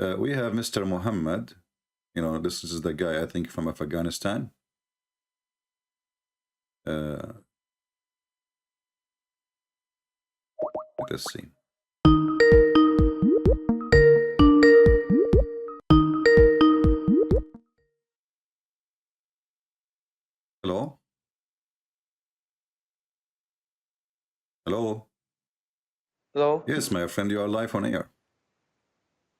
We have Mr. Muhammad. This is the guy, I think, from Afghanistan. Let us see. Hello? Hello? Hello. Yes, my friend, you are live on air.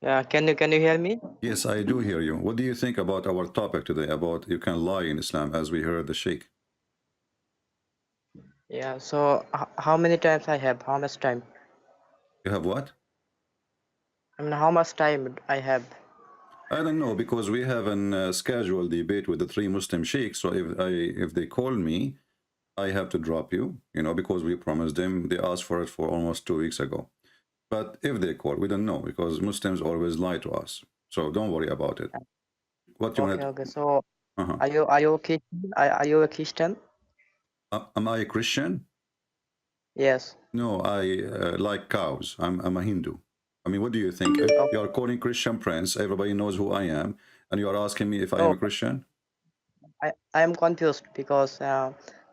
Yeah, can you hear me? Yes, I do hear you. What do you think about our topic today, about you can lie in Islam, as we heard the Sheikh? Yeah. So how many times I have? How much time? You have what? I mean, how much time I have? I don't know, because we have an scheduled debate with the three Muslim sheikhs. So if they call me, I have to drop you, because we promised them. They asked for it for almost 2 weeks ago. But if they call, we don't know, because Muslims always lie to us. So don't worry about it. What you Okay, want? okay. So Uh-huh. are you a Christian? Are you a Christian? Am I a Christian? Yes. No, I like cows. I'm a Hindu. I mean, what do you think? You Okay. are calling Christian Prince. Everybody knows who I am, and you are asking me if I am No, a Christian. I am confused because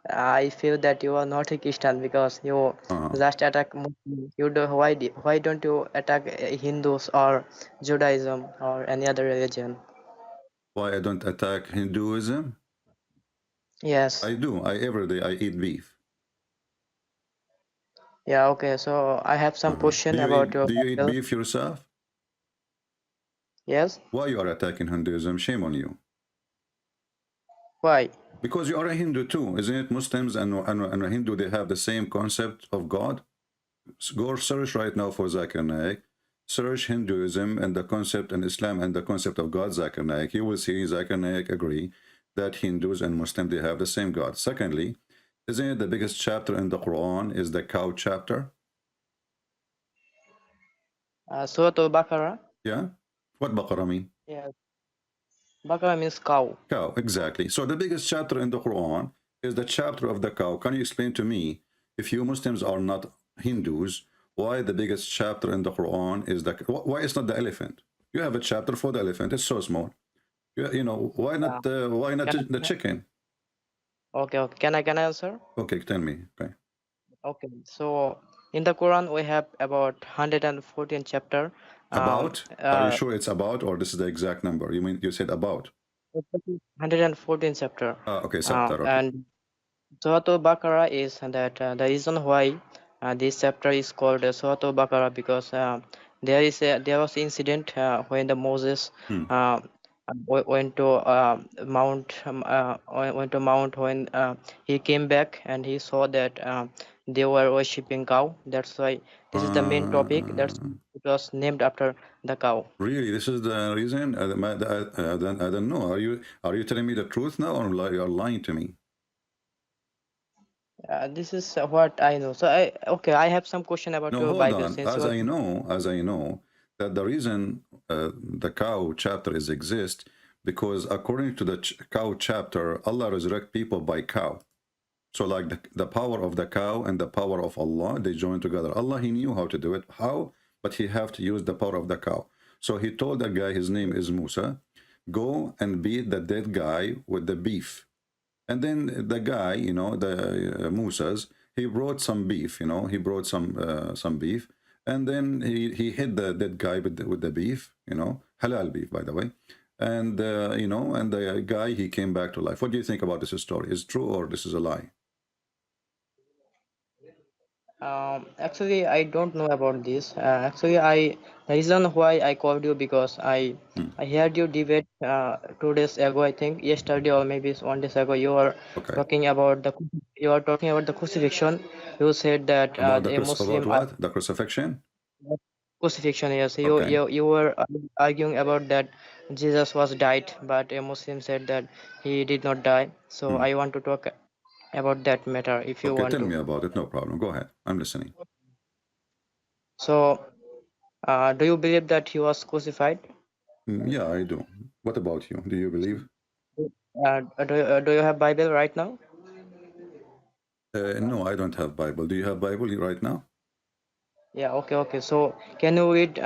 I feel that you are not a Christian because you Uh-huh. just attack Muslim. Why don't you attack Hindus or Judaism or any other religion? Why I don't attack Hinduism? Yes. I do. I every day I eat beef. Yeah. Okay. So I have some Uh-huh. Do question you about eat your Do you eat Bible. beef yourself? Yes. Why you are attacking Hinduism? Shame on you. Why? Because you are a Hindu too, isn't it? Muslims and a Hindu, they have the same concept of God. Go search right now for Zakir Naik. Search Hinduism and the concept, and Islam and the concept of God, Zakir Naik. You will see Zakir Naik agree that Hindus and Muslims, they have the same God. Secondly, isn't it the biggest chapter in the Quran is the cow chapter? Surah Al-Baqarah. Yeah? What Baqarah mean? Yes. Baqarah means cow. Cow, exactly. So the biggest chapter in the Quran is the chapter of the cow. Can you explain to me, if you Muslims are not Hindus, why the biggest chapter in the Quran is why it's not the elephant? You have a chapter for the elephant. It's so small. Yeah. Why not Can the I, chicken? okay, okay. Can I answer? Okay, tell me. Okay. Okay. So in the Quran we have about 114 chapter. About? Are you Uh, sure it's about, or this is the exact number? You mean you said about? 114 chapter. Okay, chapter. Okay. And Surah Al-Baqarah is that the reason why this chapter is called Surah Al-Baqarah because there was incident when the Moses Hmm. uh, went to Mount when he came back and he saw that they were worshipping cow. That's why this is the main topic. That's Uh, it was named after the cow. Really, this is the reason? I don't know. Are you telling me the truth now, or you are lying to me? This is what I know. So I have some question about No, your hold Bible on. since you As I know that the reason the cow chapter is exist, because according to the cow chapter, Allah resurrect people by cow. So like the power of the cow and the power of Allah, they join together. Allah, he knew how to do it. How? But he have to use the power of the cow. So he told the guy, his name is Musa, go and beat the dead guy with the beef. And then the guy, the Musa's, he brought some beef, he brought some beef. And then he hit the dead guy with the beef, halal beef, by the way. And, and the guy, he came back to life. What do you think about this story? Is it true, or this is a lie? Actually, I don't know about this. The reason why I called you because Hmm. I heard you debate 2 days ago. I think yesterday or maybe it's 1 day ago. Okay. You are talking about the crucifixion. You said that About a about Muslim what? The crucifixion? crucifixion. Yes, Okay. you were arguing about that Jesus was died, but a Muslim said that he did not die. So Hmm. I want to talk about that matter if you Okay, want tell to. me about it. No problem. Go ahead. I'm listening. So, do you believe that he was crucified? Yeah, I do. What about you? Do you believe? Do you have Bible right now? No, I don't have Bible. Do you have Bible right now? Yeah, okay, okay. So, can you read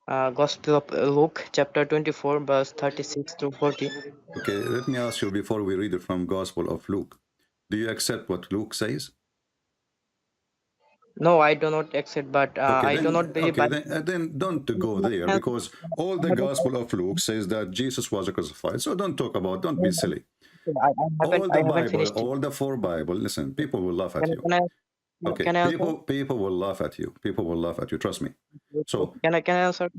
Gospel of Luke, chapter 24, verse 36 to 40. Okay, let me ask you before we read it from Gospel of Luke. Do you accept what Luke says? No, I do not accept, but Okay, I do not believe by. then don't go there, because all the Gospel of Luke says that Jesus was crucified. So don't be silly. I haven't finished it. All the four Bible. Listen, people will laugh at Can I, you. can I, Okay, can I answer? people will laugh at you. People will laugh at you. Trust me. So Can I answer?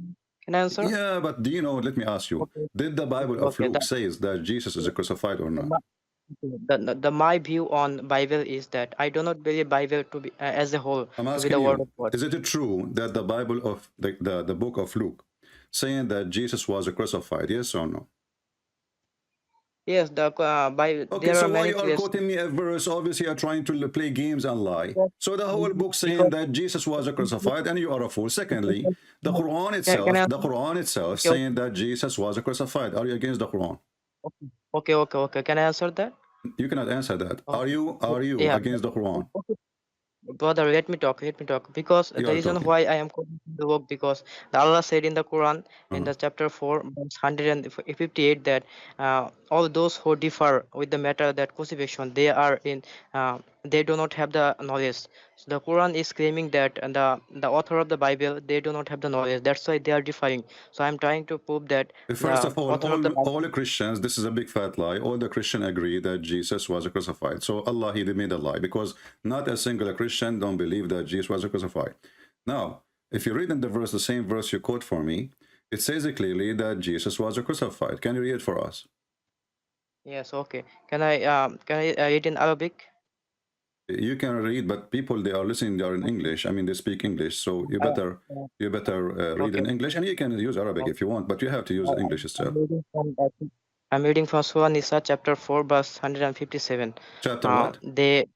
Can I answer? yeah, but do you know? Let me ask you: Okay, did the Bible of okay. Luke says that Jesus is crucified or not? The my view on Bible is that I do not believe Bible to be as a whole I'm to be asking the word you: of God. is it true that the Bible of the book of Luke saying that Jesus was crucified? Yes or no? Yes, Okay, there are so why many you are places quoting me a verse? Obviously, you are trying to play games and lie. So the whole book saying because that Jesus was crucified, and you are a fool. Secondly, can I The answer? Quran itself Okay, saying that Jesus was crucified. Are you against the Quran? okay. Can I answer that? You cannot answer that. Okay. Are you Yeah. against the Quran? Brother, let me talk. Because You the are reason talking. why I am quoting the book, because the Allah said in the Quran, in Uh-huh. the chapter 4, verse 158, that all those who differ with the matter that crucifixion, they do not have the knowledge. So the Quran is claiming that the author of the Bible, they do not have the knowledge. That's why they are differing. So I'm trying to prove that First the of author of the all Bible. the Christians, this is a big fat lie. All the Christians agree that Jesus was crucified. So Allah, he made a lie, because not a single Christian don't believe that Jesus was crucified. Now, if you read in the verse, the same verse you quote for me, it says it clearly that Jesus was crucified. Can you read it for us? Yes, okay. Can I read in Arabic? You can read, but people they are listening, they are in English. I mean, they speak English, so Uh, you better read okay. in English, and you can use Arabic if you want, but you have to use English I'm itself. reading from I'm reading from Surah Nisa chapter 4 verse 157. Chapter what? They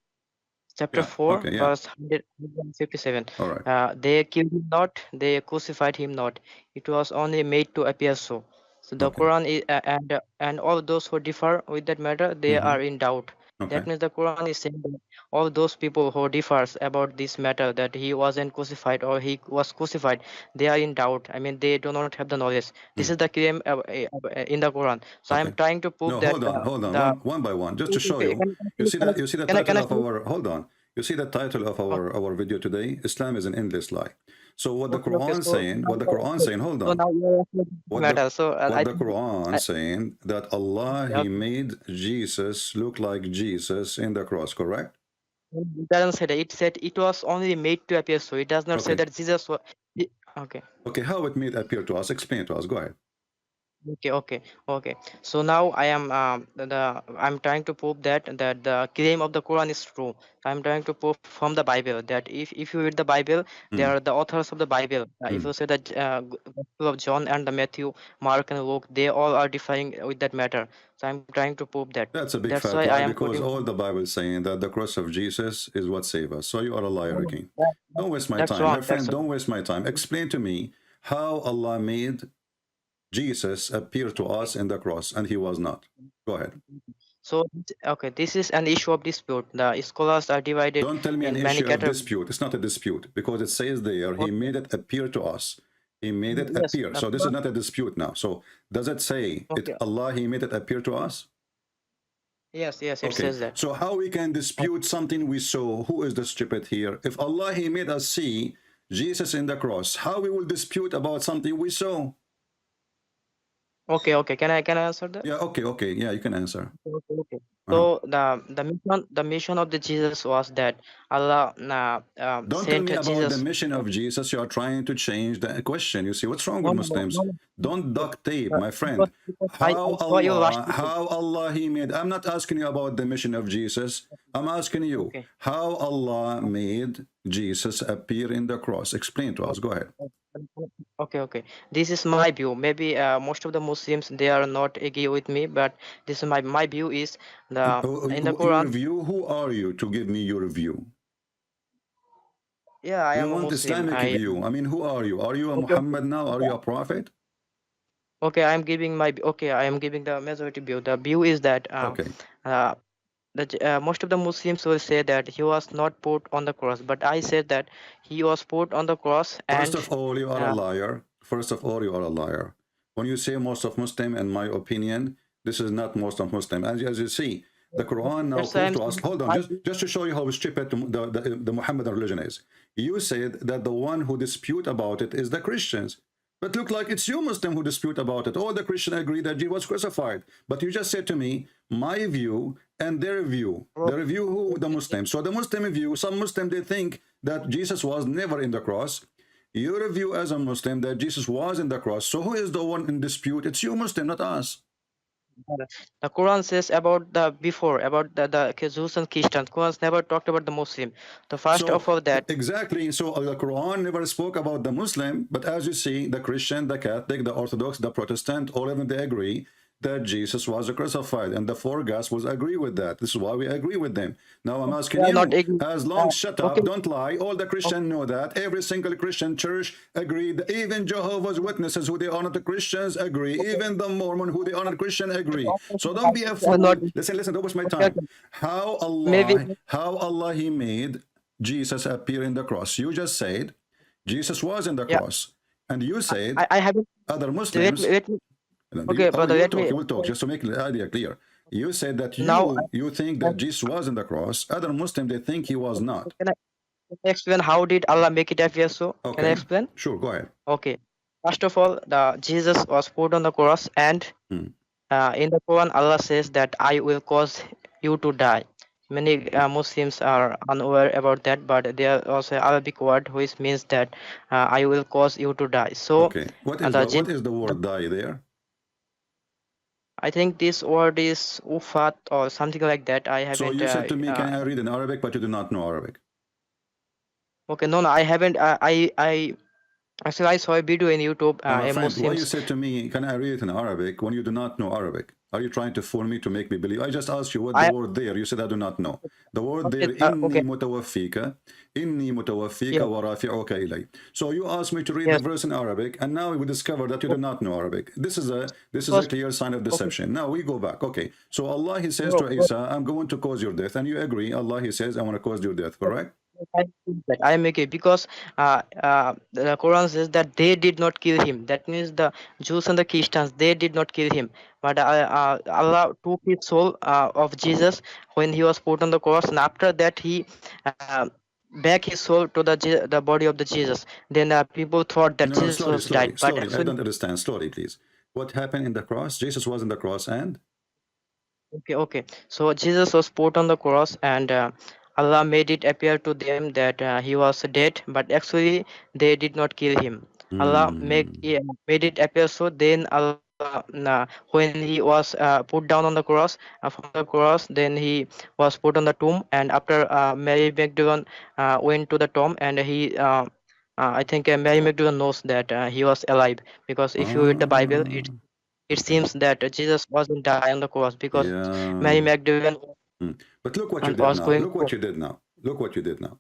chapter Yeah. 4 Okay. Yeah. verse 157. All right. They killed him not, they crucified him not. It was only made to appear so. So the Okay. Quran is, and all those who differ with that matter, they Mm-hmm. are in doubt. Okay. That means the Quran is saying that all those people who differs about this matter, that he wasn't crucified or he was crucified, they are in doubt. I mean, they do not have the knowledge. This Mm. is the claim in the Quran. So I am Okay. trying to prove No, that hold on, the one by one, just to show okay, you. You see the can title I of finish? our. Hold on. You see the title of Okay, our video today. Islam is an endless lie. So what the okay. Quran So saying? now What the you are Quran asking- saying? Hold so on. now you are asking this matter. So What I the think Quran I, saying that Allah yeah, He okay. made Jesus look like Jesus in the cross. Correct? It doesn't say that. It said it was only made to appear. So it does not say Okay. that Jesus was. Okay. Okay. How it made appear to us? Explain it to us. Go ahead. Okay. So now I am I'm trying to prove that the claim of the Quran is true. I'm trying to prove from the Bible that if you read the Bible, they Mm, are the authors of the Bible. If mm. you say that Gospel of John and the Matthew, Mark and Luke, they all are differing with that matter. So I'm trying to prove that. That's a big That's why fat I lie, am because quoting. all the Bible is saying that the cross of Jesus is what saved us. So you are a liar No, again. that, Don't waste my that's time. My wrong. friend, That's don't wrong. waste my time. Explain to me how Allah made Jesus appear to us in the cross and he was not. Go ahead. So okay, this is an issue of dispute. The scholars are divided Don't tell me an in many issue of categories. dispute. It's not a dispute, because it says there, he Okay. made it appear to us. He made it Yes. appear. So this is not a dispute now. So does it say it Okay. Allah, he made it appear to us? Yes. It Okay, says that. so how we can dispute something we saw? Who is the stupid here? If Allah, he made us see Jesus in the cross, how we will dispute about something we saw? Okay. Can I answer that? Yeah, okay, yeah, you can answer. Okay. Uh-huh. So the mission of the Jesus was that Allah Don't tell sent me about the Jesus. mission of Jesus. You are trying to change the question. You see, what's wrong with Muslims? Don't No. duct tape, Uh, my friend. because I saw you last week. How Allah he made. I'm not asking you about the mission of Jesus. I'm asking you Okay. how Allah made Jesus appear in the cross. Explain to us. Go ahead. Okay. This is my view. Maybe most of the Muslims they are not agree with me, but this is my view is the in the Your Quran. view. Who are you to give me your view? Yeah, I We am a want Muslim. Islamic I view. I mean, who are you? Are you a okay. Muhammad now? Are you a prophet? Okay, I am giving the majority view. The view is that Okay. uh, most of the Muslims will say that he was not put on the cross, but I said that he was put on the cross First and of all, you are a uh, liar. first of all, you are a liar. When you say most of Muslim, in my opinion, this is not most of Muslim. As you see, the Quran now That's why proved I'm to us. saying Hold on, I just to show you how stupid the Muhammadan religion is. You said that the one who dispute about it is the Christians. But look like it's you Muslim who dispute about it. All the Christians agree that Jesus was crucified. But you just said to me, my view and their view. bro, The review who? The Muslim. So the Muslim view, some Muslim, they think that Jesus was never in the cross. Your view as a Muslim that Jesus was in the cross. So who is the one in dispute? It's you Muslim, not us. the Quran says about the before about the Jews and Christians. Quran never talked about the Muslim. The first So of all that. exactly. So the Quran never spoke about the Muslim, but as you see, the Christian, the Catholic, the Orthodox, the Protestant, all of them, they agree that Jesus was crucified, and the four Gospels agree with that. This is why we agree with them. Now I'm We asking are not you, ign- as long shut okay. up, don't lie. All the Okay. Christians know that. Every single Christian church agreed. Even Jehovah's Witnesses, who they honor the Christians, agree. Okay. Even the Mormon, who they honor Christian, agree. Okay. So don't be a Not fool. Listen. Don't waste my okay. time. How Maybe Allah He made Jesus appear in the cross. You just said Jesus was in the yeah. cross, and you said I haven't. other Let me Muslims. let me. Okay, brother. You will Let talk. me. You will talk. Just to make the idea clear, you said that Now, you think that Jesus was in the cross. Other Muslims, they think he was not. can I explain how did Allah make it appear so? Can I Okay, explain? sure. Go ahead. Okay. First of all, the Jesus was put on the cross, and Hmm. in the Quran, Allah says that I will cause you to die. Many Muslims are unaware about that, but there are also Arabic word which means that I will cause you to die. So, Okay. the What is the word die there? I think this word is ufat or something like that. I So haven't. you said to me, can I read in Arabic? But you do not know Arabic. Okay, no, I haven't. I actually I saw a video in YouTube. My A friend, why you Muslims. said to me, can I read it in Arabic when you do not know Arabic? Are you trying to fool me to make me believe? I just asked you what the I word there. You said I do not know. The word okay. there, Okay. inni mutawaffika Yeah. wa rafi'uka ilay. So you asked me to read the Yes. verse in Arabic, and now we discover that you do not know Arabic. This is a Because clear sign of okay, deception. Now we go back. Okay. So Allah He says bro, to Isa, I'm going to cause your death, and you agree. Allah He says, I want to cause your death. Correct? I think that I make it because the Quran says that they did not kill him. That means the Jews and the Christians they did not kill him, but Allah took his soul of Jesus when he was put on the cross, and after that he uh, back his soul to the body of the Jesus. Then people thought that No, Jesus was died, but slowly. I actually don't understand. Slowly, please. What happened in the cross? Jesus was in the cross, and okay. So Jesus was put on the cross, and Allah made it appear to them that he was dead, but actually they did not kill him. Allah hmm. made it appear so. Then Allah, when he was put down on the cross, from the cross, then he was put on the tomb, and after Mary Magdalene went to the tomb, and I think Mary Magdalene knows that he was alive, because if you read the Bible, Ah, it seems that Jesus wasn't die on the cross, because Mary yeah. Magdalene Hmm. But look what you did was now. going Look to. what you did now. Look what you did now.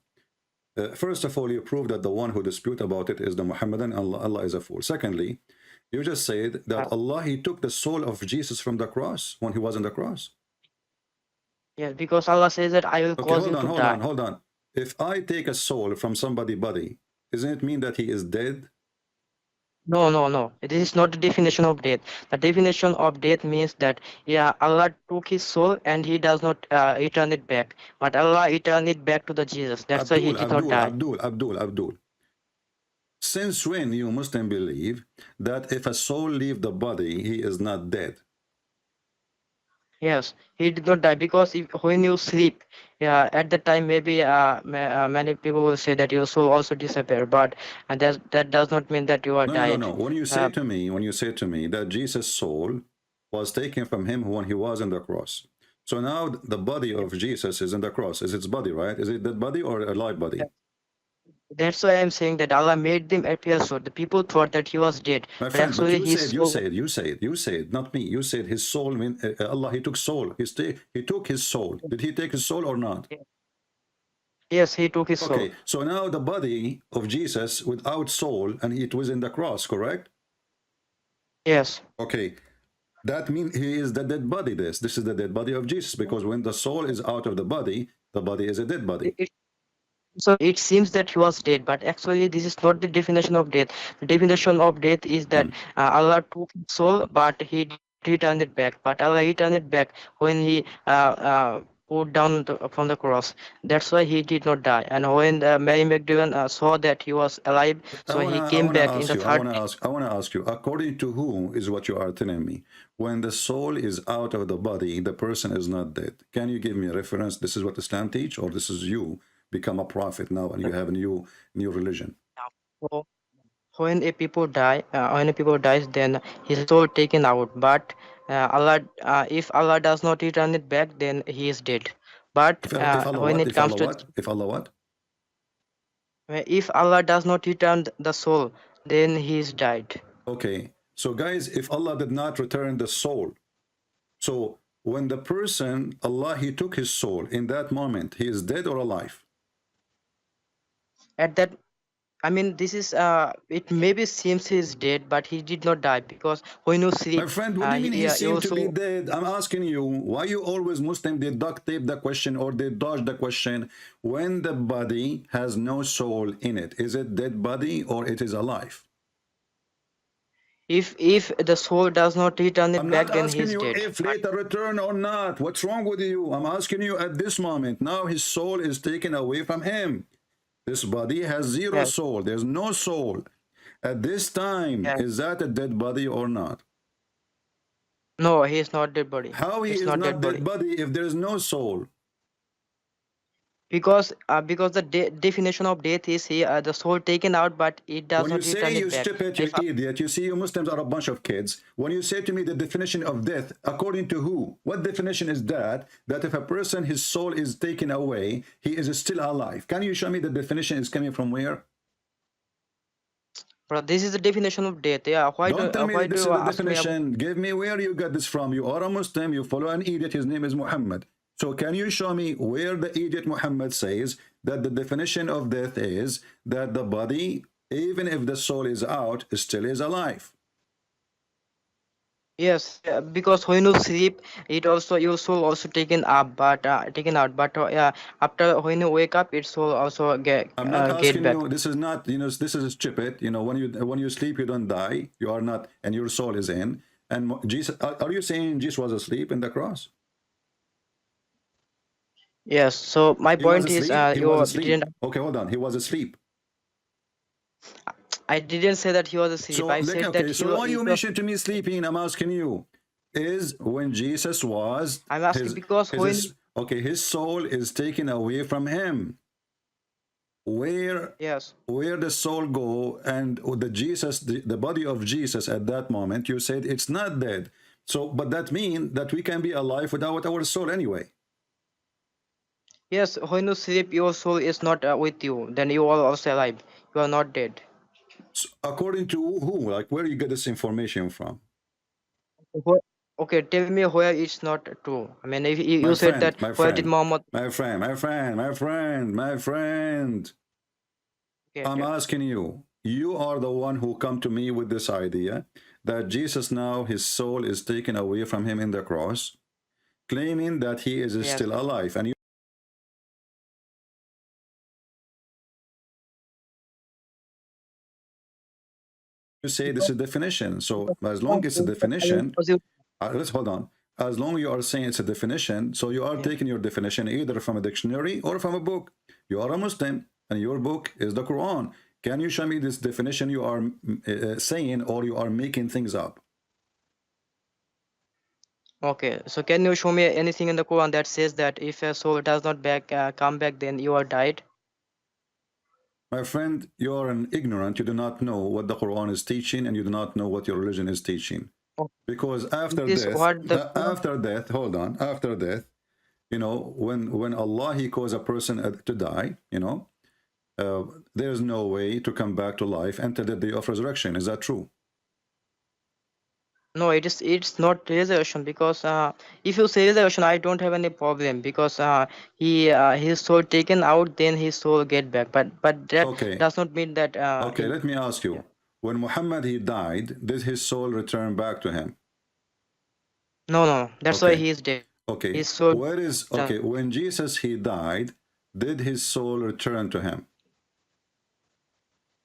First of all, you prove that the one who dispute about it is the Muhammadan. Allah is a fool. Secondly, you just said that Allah He took the soul of Jesus from the cross when He was on the cross. Yeah, because Allah says that I will Okay, cause you to die. hold on. If I take a soul from somebody's body, doesn't it mean that he is dead? No. This is not the definition of death. The definition of death means that yeah, Allah took his soul and he does not return it back. But Allah returned it back to the Jesus. That's why he did not die. Abdul. Since when you Muslim believe that if a soul leave the body, he is not dead? Yes, he did not die because when you sleep, yeah, at the time maybe many people will say that your soul also disappear, but and that does not mean that you are died. No. Uh, When you say to me that Jesus' soul was taken from him when he was on the cross. So now the body of Jesus is in the cross. Is its body, right? Is it that body or a live body? that's why I'm saying that Allah made them appear so. The people thought that he was dead, My but friend, but actually his soul. you said, not me. You said his soul, mean, Allah, he took soul. He took his soul. Did he take his soul or not? Yes, he took his soul. Okay, so now the body of Jesus without soul, and it was in the cross, correct? Yes. Okay, that means he is the dead body. This is the dead body of Jesus, because when the soul is out of the body is a dead body. It, So it seems that he was dead, but actually this is not the definition of death. The definition of death is that Hmm. Allah took his soul, but he did not return it back. But Allah returned it back when he put down from the cross. That's why he did not die. And when Mary Magdalene saw that he was alive, so he I came wanna back in ask the you. third day. I wanna ask you. According to who is what you are telling me? When the soul is out of the body, the person is not dead. Can you give me a reference? This is what Islam teach, or this is you become a prophet now and you have a new religion? So when a people die, when a people dies, then his soul taken out. But if Allah does not return it back, then he is dead. But If Allah when what? it If comes Allah to what? If Allah what? if Allah does not return the soul, then he is died. Okay. So guys, if Allah did not return the soul, so when the person Allah he took his soul in that moment, he is dead or alive? At that, I mean, this is it maybe seems he is dead, but he did not die because when you My sleep, friend, what do you mean he he seemed to be also. dead? I'm asking you, why you always Muslim, they duct tape the question or they dodge the question. When the body has no soul in it, is it dead body or it is alive? If the soul does not return it I'm not back, then he asking is you dead. if later return or not. What's wrong with you? I'm asking you at this moment. Now his soul is taken away from him. This body has zero Yes, soul. There's no soul. At this time, yes. is that a dead body or not? No, he is not dead body. How he It's is not not dead dead body. body if there is no soul? Because the definition of death is here the soul taken out, but it does When you not say return you it back. stupid, And you if idiot, you see you Muslims are a bunch of kids. When you say to me the definition of death, according to who? What definition is that? That if a person, his soul is taken away, he is still alive. Can you show me the definition is coming from where? bro, this is the definition of death. Yeah, Don't tell me why that do this you is the ask me about? definition. Give me where you got this from. You are a Muslim, you follow an idiot, his name is Muhammad. So can you show me where the idiot Muhammad says that the definition of death is that the body, even if the soul is out, still is alive? Yes, because when you sleep, it also your soul also taken up, but taken out. But after when you wake up, its soul also I'm not get asking back. you, this is not, this is stupid. When you sleep, you don't die. You are not, and your soul is in. And Jesus, are you saying Jesus was asleep in the cross? Yes. So my He was point is, asleep. He was you asleep. didn't. Okay, hold on. He was asleep. I didn't say that he was asleep. So, I like, said that okay, so why he you was. mentioned to me sleeping? I'm asking you, is when Jesus was I'm asking because when. okay, his soul is taken away from him. Where Yes. where the soul go and the Jesus, the body of Jesus at that moment, you said it's not dead. So, but that means that we can be alive without our soul anyway. Yes, when you sleep, your soul is not with you. Then you are also alive. You are not dead. So according to who? Like, where you get this information from? Okay, tell me where it's not true. I mean, if you My said friend, that, my where did friend, Muhammad? my friend, my friend, my friend, my friend. Okay, I'm okay. asking you, you are the one who come to me with this idea that Jesus now, his soul is taken away from him in the cross, claiming that he is Yes, still alive. And you say this because is definition. So as long as it's a because definition, you. let's hold on. As long you are saying it's a definition, so you are Yeah. taking your definition either from a dictionary or from a book. You are a Muslim, and your book is the Quran. Can you show me this definition you are saying, or you are making things up? Okay, so can you show me anything in the Quran that says that if a soul does not come back, then you are died? My friend, you are an ignorant. You do not know what the Quran is teaching, and you do not know what your religion is teaching. Oh, Because after this is death, what the Quran. hold on, after death, when Allah he calls a person to die, uh, there's no way to come back to life until the day of resurrection. Is that true? No, it's not reservation because if you say reservation, I don't have any problem because his soul taken out, then his soul get back. But that Okay, does not mean that okay. Let me ask yeah. you: when Muhammad he died, did his soul return back to him? No, no, no. That's why Okay, he is dead. okay. His soul Where is done. okay? When Jesus he died, did his soul return to him?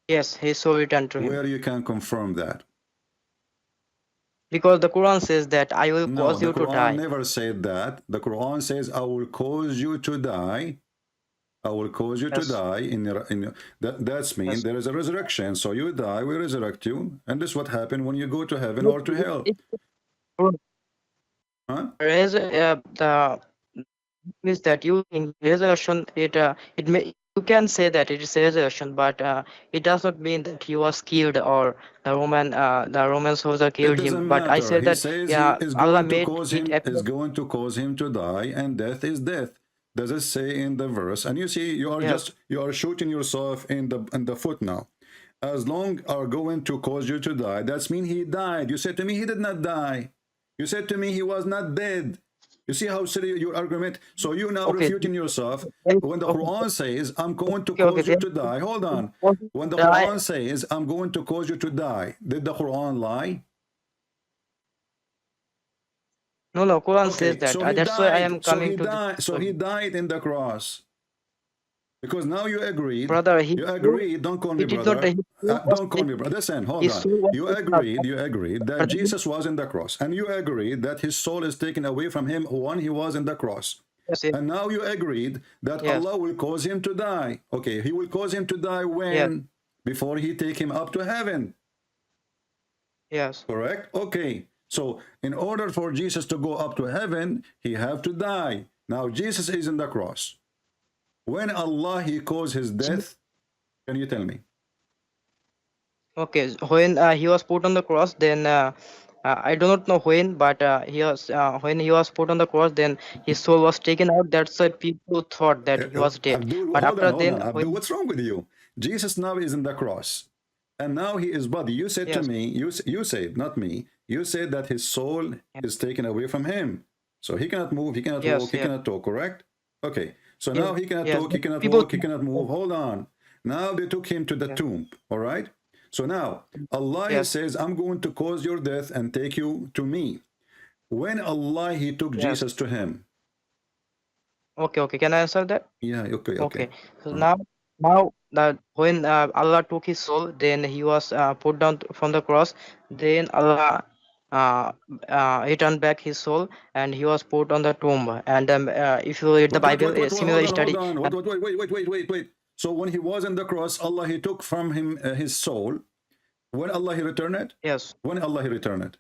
Yes, his soul returned to him. Where you can confirm that? Because the Quran says that I will No, cause the you to Quran die. never said that. The Quran says, I will cause you to die. I will cause you to Yes. die that's mean Yes. there is a resurrection. So you die, we resurrect you, and this is what happened when you go to heaven or to hell. Huh? The is that you in resurrection it may you can say that it is a resurrection, but it does not mean that he was killed or the Roman soldier It killed him. doesn't But I matter. said He that says he yeah, is Allah going to made cause it him appear. to die, and death is death. Does it say in the verse? And you see, Yes, you are shooting yourself in the foot now. As long are going to cause you to die, that's mean he died. You said to me he did not die. You said to me he was not dead. You see how silly your argument. So you now okay, refuting yourself. When the okay, Quran says, I'm going to okay, cause you then to die. Hold on. When the I, Quran says, I'm going to cause you to die, did the Quran lie? no, Quran says Okay, that so he that's why I died. am coming to this. So he died in the cross. Because now you agreed. Brother, You agreed. Don't call he me did not die. brother. His soul was Don't call me taken, brother. Listen, hold his on. soul was You taken up. agreed. You agreed that Jesus was in the cross, and you agreed that his soul is taken away from him when he was in the cross. Yes, yes, And now you agreed that yes, Allah will cause him to die. Okay, he will cause him to die yes, when? Before he take him up to heaven. yes. Correct? Okay. So in order for Jesus to go up to heaven, he have to die. Now Jesus is in the cross. When Allah he caused his death, can you tell me? Okay, when he was put on the cross, then I do not know when, but when he was put on the cross, then his soul was taken out. That's why people thought that he was dead. Abdul, But after hold then, on. Abdul, when what's wrong with you? Jesus now is in the cross. And now he is body. You said to yes, me, you said, not me, you said that his soul yes, is taken away from him. So he cannot move, he cannot walk, yes, he yes, cannot talk, correct? Okay. So yes, now he cannot yes. talk, he But cannot people, walk, he cannot move. Hold on. Now they took him to the yes, tomb, all right? So now Allah he yes, says, I'm going to cause your death and take you to me. When Allah he took yes. Jesus to him. Okay. Can I answer that? Yeah, okay. Okay. So now that when Allah took his soul, then he was put down from the cross. Then Allah uh, returned back his soul, and he was put on the tomb. And if you read the Bible, a similar Hold study. on. Wait. So when he was in the cross, Allah, he took from him his soul. When Allah, he returned it? Yes. When Allah, he returned it?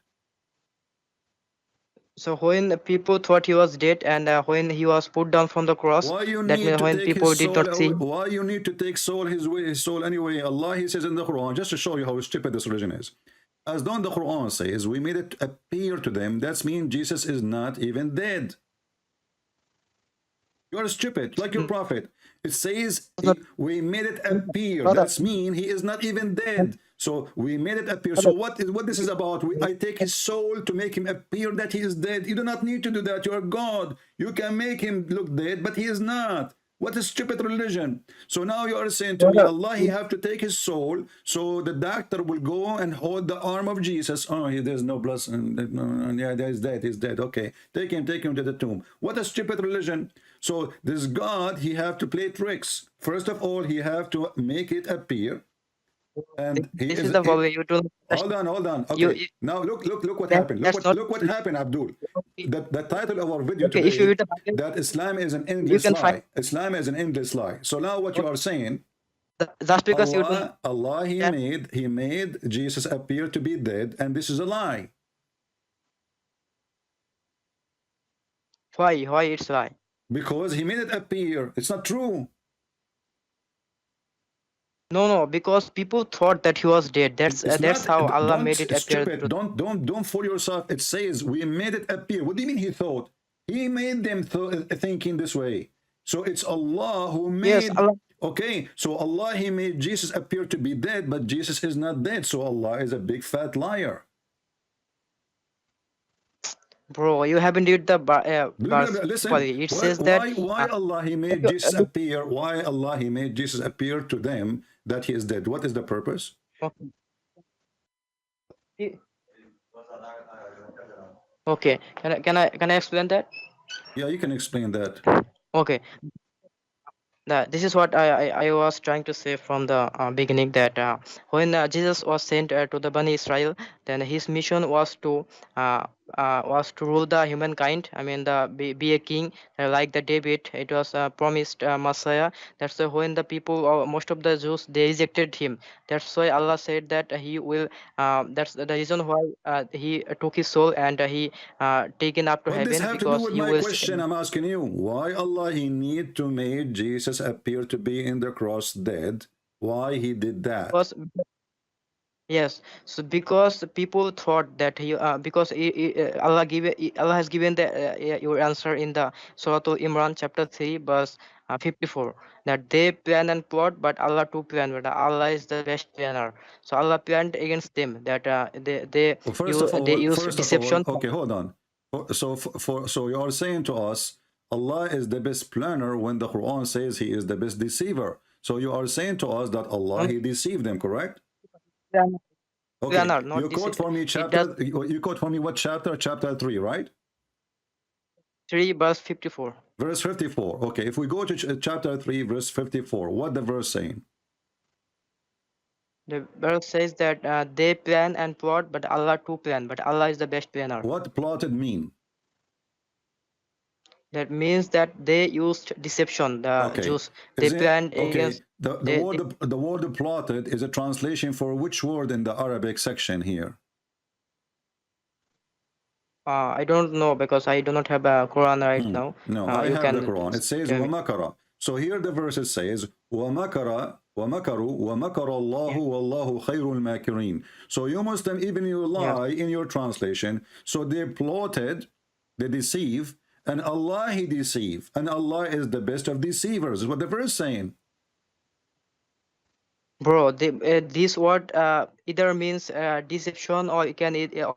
So when people thought he was dead, and when he was put down from the cross, Why you that need means to when take his people did soul not see away? him. Why you need to take his soul anyway? Allah, he says in the Quran, just to show you how stupid this religion is. As long the Quran says, we made it appear to them, that means Jesus is not even dead. You are stupid, like your Mm, prophet. It says was not- we made it appear. Brother, That's mean he is not even dead. So we made it appear. So what this is about? I take his soul to make him appear that he is dead. You do not need to do that. You are God. You can make him look dead, but he is not. What a stupid religion. So now you are saying to me, brother, Allah, he have to take his soul, so the doctor will go and hold the arm of Jesus. Oh, there's no blood. Yeah, he's dead. He's dead. Okay, take him to the tomb. What a stupid religion. So this God, he have to play tricks. First of all, he have to make it appear, and he this is is. the problem. You don't understand. Hold on. You, Okay, now look what that happened. that's not. Look what happened, Abdul. The title of our video Okay, if you today, read the Bible, that Islam is an you endless can find. lie. Islam is an endless lie. So now what you Okay, are saying, just because you don't Allah, that he made Jesus appear to be dead, and this is a lie. why it's lie. Because he made it appear. It's not true. No, because people thought that he was dead. It's That's not, how Allah don't, made it appear stupid. to. Don't fool yourself. It says we made it appear. What do you mean he thought? He made them thinking this way. So it's Allah who Yes, made. Allah, Okay, so Allah, he made Jesus appear to be dead, but Jesus is not dead. So Allah is a big fat liar. bro, you haven't read the verse Listen, properly. It says that. why Allah he made Okay, Jesus appear? Why Allah he made Jesus appear to them that he is dead? What is the purpose? okay. Okay. Can I explain that? Yeah, you can explain that. Okay. This is what I was trying to say from the beginning, that when Jesus was sent to the Bani Israel, then his mission uh, was to rule the humankind. I mean, be a king like the David. It was promised Messiah. That's why when the people, or most of the Jews, they rejected him. That's why Allah said that he will. That's the reason why he took his soul, and he taken up to What this heaven, have to do because with he my will. question? I'm asking you. Why Allah he need to make Jesus appear to be in the cross dead? Why he did that? Because yes, so because the people thought that Allah has given your answer in the Surah Al Imran chapter 3 verse 54, that they plan and plot, but Allah too plan, but Allah is the best planner. So Allah planned against them, that Well, they use first of all, deception. okay, hold on. So you are saying to us, Allah is the best planner when the Quran says He is the best deceiver. So you are saying to us that Allah Non- He deceived them, correct? Okay, Planner, not you quote deceiver. for me It does. chapter. You quote for me what chapter? Chapter 3, right? 3 verse 54. Verse 54. Okay, if we go to chapter 3, verse 54, what the verse saying? The verse says that they plan and plot, but Allah too plan, but Allah is the best planner. What plotted mean? That means that they used deception. The Okay, Jews, they is it planned okay? against. The word plotted is a translation for which word in the Arabic section here? I don't know, because I do not have a Quran right now. No, I You have the can Quran. It says tell me. وَمَكَرَ. So here the verse says وَمَكَرَ وَمَكَرُوا وَمَكَرَ اللَّهُ Yeah. وَاللَّهُ خَيْرُ الْمَاكِرِينَ. So you Muslim, even you Yes, lie in your translation. So they plotted, they deceive, and Allah He deceive, and Allah is the best of deceivers. Is what the verse saying. bro. This word either means deception, or it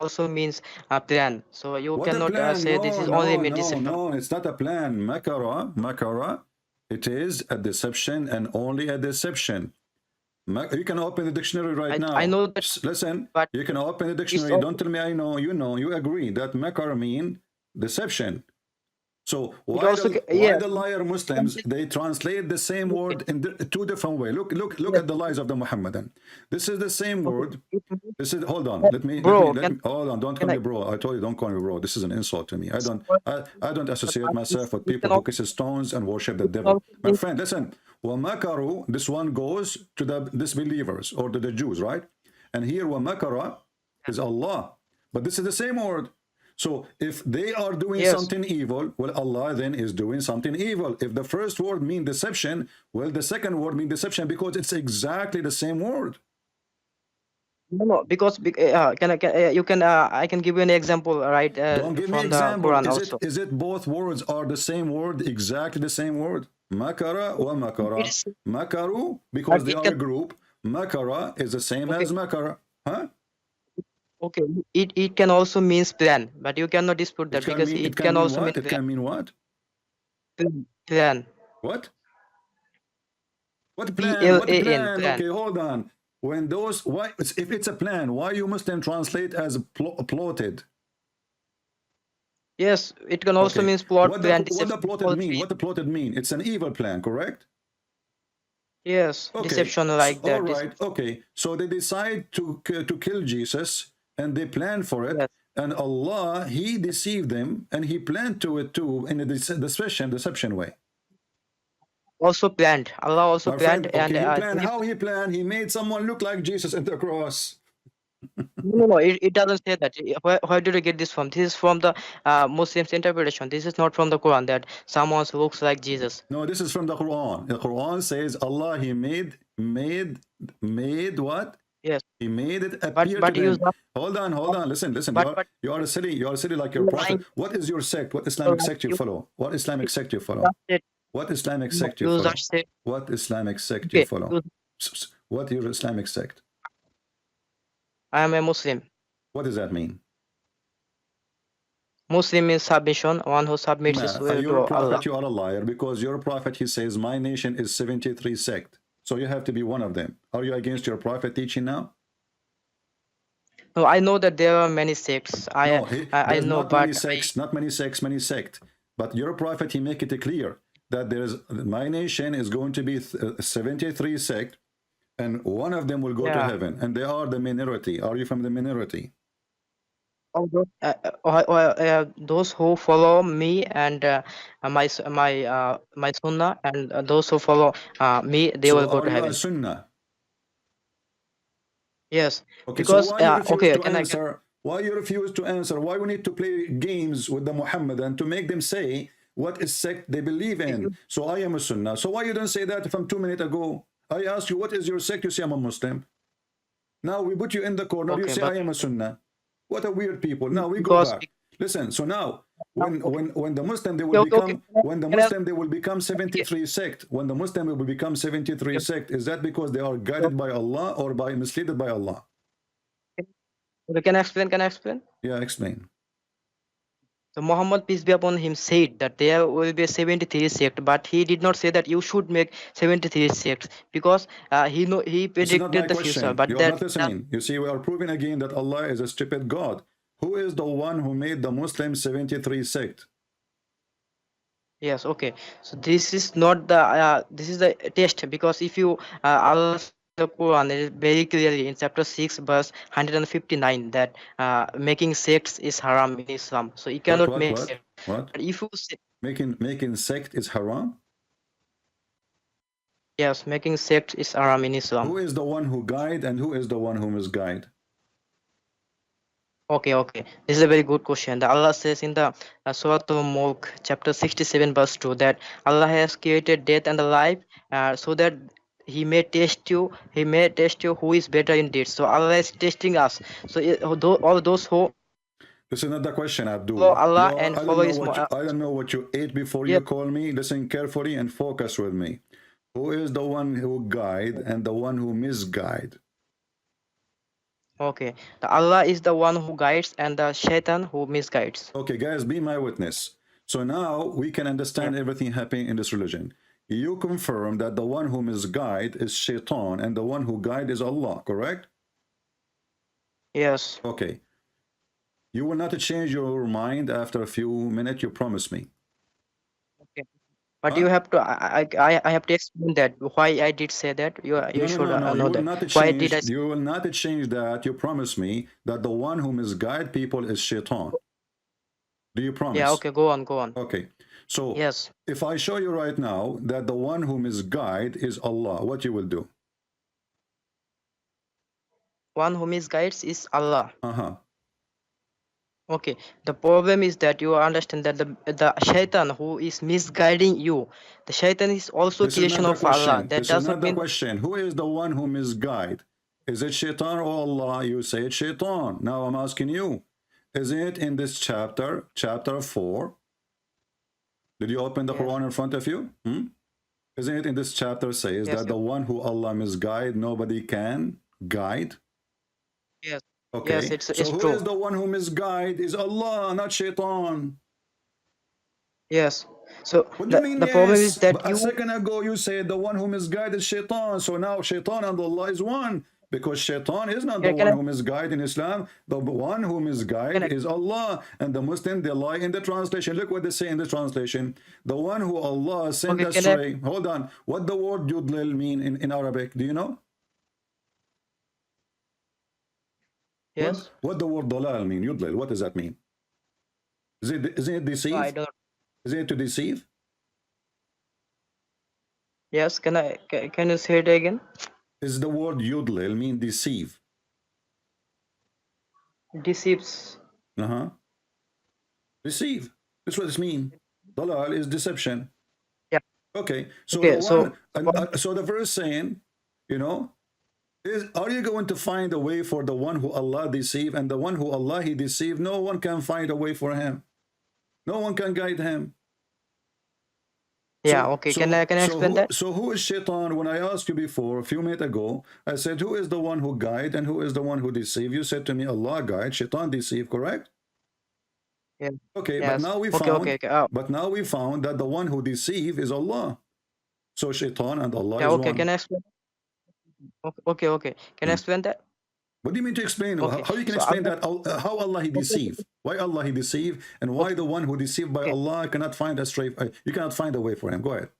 also means plan. So you What a cannot plan? say this No, is only no, mean no, deception. no. It's not a plan. Makara. It is a deception and only a deception. You can open the dictionary right I now. know that, Listen, but you can open the it's dictionary. Don't also, tell me I know. You know. You agree that makar mean deception. So it also why yes. the liar Muslims they translate the same Okay. word in two different way? Look Yes. at the lies of the Muhammadan. This is the same Okay. word. This is hold on. Bro, Let me hold on. Don't call can me I? bro. I told you don't call me bro. This is an insult to me. I don't associate This, myself with this people can who also, kiss stones and worship the this can devil. also My mean. friend, listen. Wamakaru, this one goes to the disbelievers or to the Jews, right? And here wamakara is Allah. But this is the same word. So if they are doing Yes. something evil, well, Allah then is doing something evil. If the first word means deception, well, the second word means deception because it's exactly the same word. No, because you can I can give you an example, right, Don't give me from the example. Quran also. Is it both words are the same word, exactly the same word? Makara wa It makara. is, Makaru, but because they it are can. a group. Makara is the same Okay, as makara. Huh? okay. It can also means plan, but you cannot dispute that, because It it can can mean also mean what? It can mean what? plan. What? What plan? What PLAN, plan? plan. Okay, hold on. When those why if it's a plan, why you Muslim translate as plotted? Yes, it can also Okay. means plot, plan, What the deception. plotted All mean? three. What the plotted mean? It's an evil plan, correct? Yes, Okay, deception so, like all that. right, Deception. okay. So they decide to kill Jesus, and they plan for it, Yes, and Allah He deceived them, and He planned to it too in a deception way. also planned. Allah also My planned, friend, and okay, He planned. this is. How He planned? He made someone look like Jesus at the cross. No. It doesn't say that. Where did you get this from? This is from the Muslims' interpretation. This is not from the Quran, that someone who looks like Jesus. No, this is from the Quran. The Quran says Allah He made what? Yes, He made it but appear to but you them. just, Hold on. Listen. but You are silly like your you prophet. lying. What is your sect? What You Islamic sect you follow? What Islamic sect you follow? just said, What Islamic no, sect you you follow? just said, What Islamic sect you okay, follow? What your Islamic sect? I am a Muslim. What does that mean? Muslim means submission, one who submits his will You're a to prophet, Allah. you are a liar because your prophet, he says, my nation is 73 sect. So you have to be one of them. Are you against your prophet teaching now? No, I know that there are many sects. No, I there's know, not many but sects, not many sects, many sect. But your prophet, he make it clear that there's my nation is going to be 73 sect, and one of them will go to Yeah. heaven, and they are the minority. Are you from the minority? Those who follow me and my sunnah, and those who follow me, they So will go are to you a heaven. sunnah? Yes, Okay, so because why you refuse okay, to can I get answer? Why you refuse to answer? Why we need to play games with the Muhammadan to make them say what is sect they believe in? you? So I am a Sunnah. So why you don't say that from 2 minutes ago? I asked you what is your sect. You say I'm a Muslim. Now we put you in the corner. You Okay, say but I am a Sunnah. What a weird people. Now we go because back. Listen. So now okay, when the Muslim they will okay, okay, become when the can I ask, Muslim they will become okay, 73 sect. When the Muslim will become 73 okay, sect, is that because they are guided by Allah or by misled by Allah? okay, can I explain? Can I explain? Yeah, explain. So Muhammad, peace be upon him, said that there will be 73 sect, but he did not say that you should make 73 sects, because he This is not my predicted the future. question. But You are that not listening. You see, we are proving again that Allah is a stupid God. Who is the one who made the Muslim 73 sect? yes, okay. So this is not the this is the test, because if you Allah says in the Quran, it is very clearly in chapter 6 verse 159 that making sects is haram in Islam. So you What, cannot what, make what, sect. what? But if you say Making sect is haram? yes, making sects is haram in Who Islam. is the one who guide and who is the one who misguide? Okay, okay. This is a very good question. The Allah says in the Surah Al-Mulk, chapter 67, verse 2, that Allah has created death and the life so that He may test you. He may test you who is better in deeds. So Allah is testing us. So all those who This is not the question, follow Abdul. Allah You are, and follow His. I don't know what you ate before Yes. you call me. Listen carefully and focus with me. Who is the one who guide and the one who misguide? Okay. The Allah is the one who guides and the Shaitan who misguides. Okay, guys, be my witness. So now we can Yeah. understand everything happening in this religion. You confirm that the one who misguide is Shaitan and the one who guide is Allah, correct? Yes. Okay. You will not change your mind after a few minutes, you promise me. Okay. But you Huh? have to. I have to explain that why I did say that. You No, no, should no, no. You know will that. not Why did I? change. You will not change that. You promise me that the one who misguide people is Shaitan. Do you Yeah. promise? Okay. Go on. Go on. Okay. So Yes. if I show you right now that the one who misguide is Allah, what you will do? One who misguides is Allah. Uh-huh. Okay. The problem is that you understand that the Shaitan who is misguiding you, the Shaitan is also This is not creation the of Allah. question. That This is doesn't not the mean. question. Who is the one who misguide? Is it Shaitan or Allah? You say it's Shaitan. Now I'm asking you. Is it in this chapter, chapter 4? Did you open the Yes. Quran in front of you? Isn't it in this chapter says Yes. that the one who Allah misguide, nobody can guide? Yes. Yes. Okay. It's So who true. is the one who misguide? Is Allah, not Shaitan. Yes. So What do you mean, the problem is yes? that A you. second ago you said the one who misguided is Shaitan. So now Shaitan and Allah is one. Because Shaitan is not the Can one I? who misguide in Islam. The one who Can misguide I? is Allah. And the Muslim, they lie in the translation. Look what they say in the translation. The one who Allah sent Okay. Can I? astray. Hold on. What the word yudlil mean in Arabic? Do you know? Yes. What the word dalal mean? Yudlil. What does that mean? Isn't it No, I deceive? don't. Is it to deceive? Yes. Can I? Can you say it again? Is the word yudlil mean deceive? Deceives. Uh-huh. Deceive. That's what it means. Dalal is deception. Yeah. Okay. So the Okay. one, So the point. so the verse saying, you know, is are you going to find a way for the one who Allah deceive and the one who Allah he deceived? No one can find a way for him. No one can guide him. Yeah. Okay. Can I explain that? So who is Shaitan? When I asked you before a few minutes ago, I said, who is the one who guide and who is the one who deceive? You said to me, Allah guide, Shaitan deceive, correct? Yes. Okay, Yes. Okay. Okay. Okay. but now we found that the one who deceive is Allah. So Shaitan and Allah Yeah. is Okay. Can one. I explain? Okay. Okay. Okay. Can I Hmm. explain that? What do you mean to explain? Okay, How you can so explain Allah. that? How Allah he deceive? Why Allah he deceive? And why Okay, the one who deceived by okay. Allah cannot find a straight? You cannot find a way for him. Go ahead.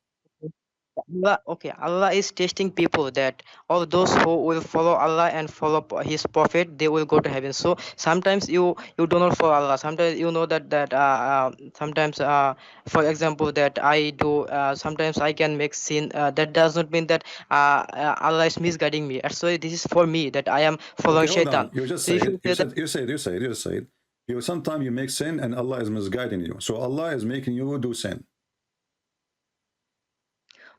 Allah is testing people that all those who will follow Allah and follow His Prophet, they will go to heaven. So sometimes you do not follow Allah. Sometimes you know sometimes for example that I do sometimes I can make sin. That does not mean that Allah is misguiding me. So this is for me that I am Okay, following hold Shaitan. on. You just So if said, you say that you said. You sometimes you make sin and Allah is misguiding you. So Allah is making you do sin.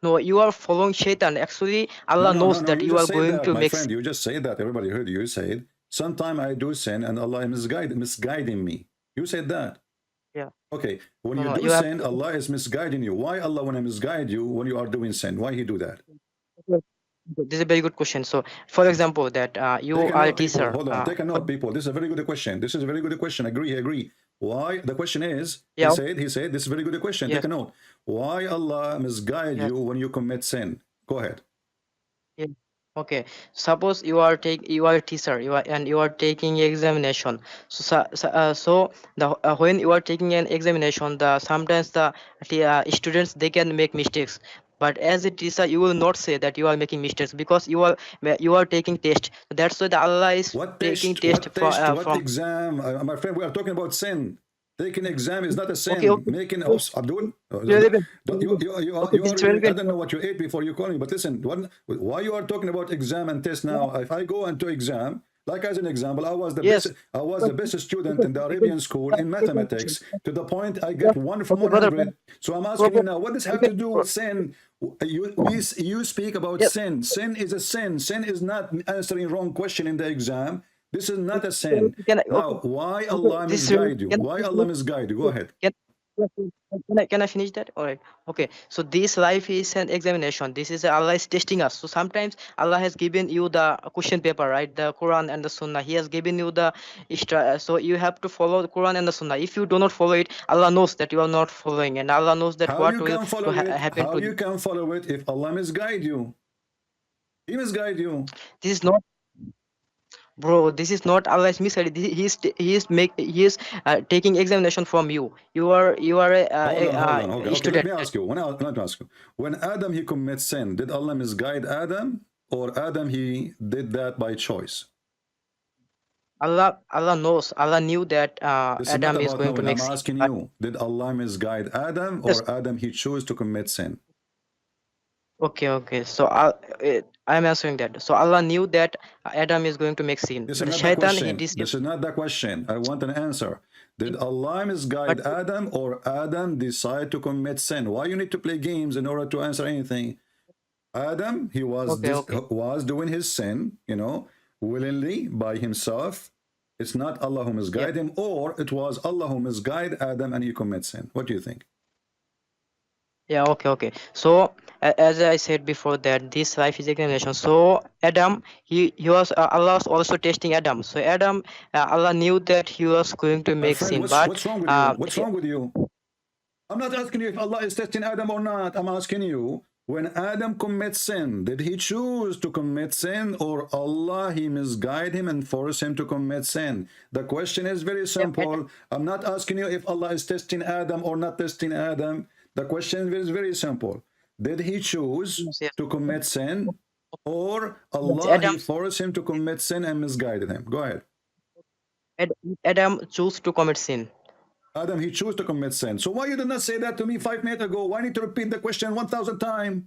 no, you are following Shaitan. Actually, No, Allah no, no, knows no. that You you just are said going that, to my make friend. You just said that. Everybody heard you. You said, sometime I do sin and Allah is misguiding me. You said that. yeah. Okay. When No, you no, do you have sin, Allah is misguiding you. Why Allah want to misguide you when you are doing sin? Why he do that? to. This is a very good question. So, for example, that you Take a are a note, people. teacher. Hold on. Take a note, people. This is a very good question. This is a very good question. Agree, agree. Why? The question is, Yeah. he said, this is a very good question. Take Yes. a note. Why Allah misguide Yes. you when you commit sin? Go ahead. Yeah. Okay. Suppose you are a teacher. You are taking examination. So the when you are taking an examination, the sometimes students they can make mistakes. But as a teacher, you will not say that you are making mistakes because you are taking test. That's why the Allah is What taking test? test What test? What from. exam? My friend, we are talking about sin. Taking exam is not a Okay. sin. Okay. Making Yes. Abdul, Relevant. you Okay. This is already. I relevant. don't know what you ate before you call me, but listen. Why you are talking about exam and test now? If I go into exam, like as an example, Yes. I was the best student Because, in the because, Arabian school in because, mathematics to the point I yeah. get 1 from Okay, brother. 100. So I'm asking you Brother, now, what does have okay, to do bro. with sin? You speak about Yes. sin. Sin is a sin. Sin is not answering wrong question in the exam. This is not a sin. Okay, Now, why okay. Allah This misguide you? can Why I Allah finish? misguide you? Go Okay, ahead. can I finish that? All right. Okay. So this life is an examination. This is Allah is testing us. So sometimes Allah has given you the question paper, right? The Quran and the Sunnah. He has given you the so you have to follow the Quran and the Sunnah. If you do not follow it, Allah knows that you are not following, and Allah knows that How what you will can follow it? happen How to you. you can follow it if Allah misguide you? He misguide you. This is not. Bro, this is not Allah's misguided. He is taking examination from you. You are a Okay, let student. me ask you. Let me ask you. When Adam he commits sin, did Allah misguide Adam, or Adam he did that by choice? Allah knows. Allah knew that This is not Adam is about going to knowing. make I'm sin. asking But you. Did Allah misguide Adam, yes, or Adam he chose to commit sin? okay, okay. So I'm answering that. So Allah knew that Adam is going to make sin. This is But not the Shaitan he question. deceived. This is not the question. I want an answer. Did Allah But misguide Adam, or Adam decide to commit sin? Why you need to play games in order to answer anything? Adam, he was okay, okay. was doing his sin, willingly by himself. It's not Allah who Yeah. misguided him, or it was Allah who misguided Adam and he commits sin. What do you think? Yeah, okay, okay. So as I said before that this life is examination. So Adam, he was Allah was also testing Adam. So Adam, Allah knew that he was going to My make friend, sin, but what's wrong with you? What's wrong with you? I'm not asking you if Allah is testing Adam or not. I'm asking you, when Adam commits sin, did he choose to commit sin, or Allah, he misguide him and force him to commit sin? The question is very Adam, simple. I'm not asking you if Allah is testing Adam or not testing Adam. The question is very simple. Did he choose yes, yes, to commit sin, or yes, Allah, he forced him to commit sin and misguided him? Go ahead. Ad- Adam chose to commit sin. Adam, he chose to commit sin. So why you did not say that to me 5 minutes ago? Why need to repeat the question 1,000 times?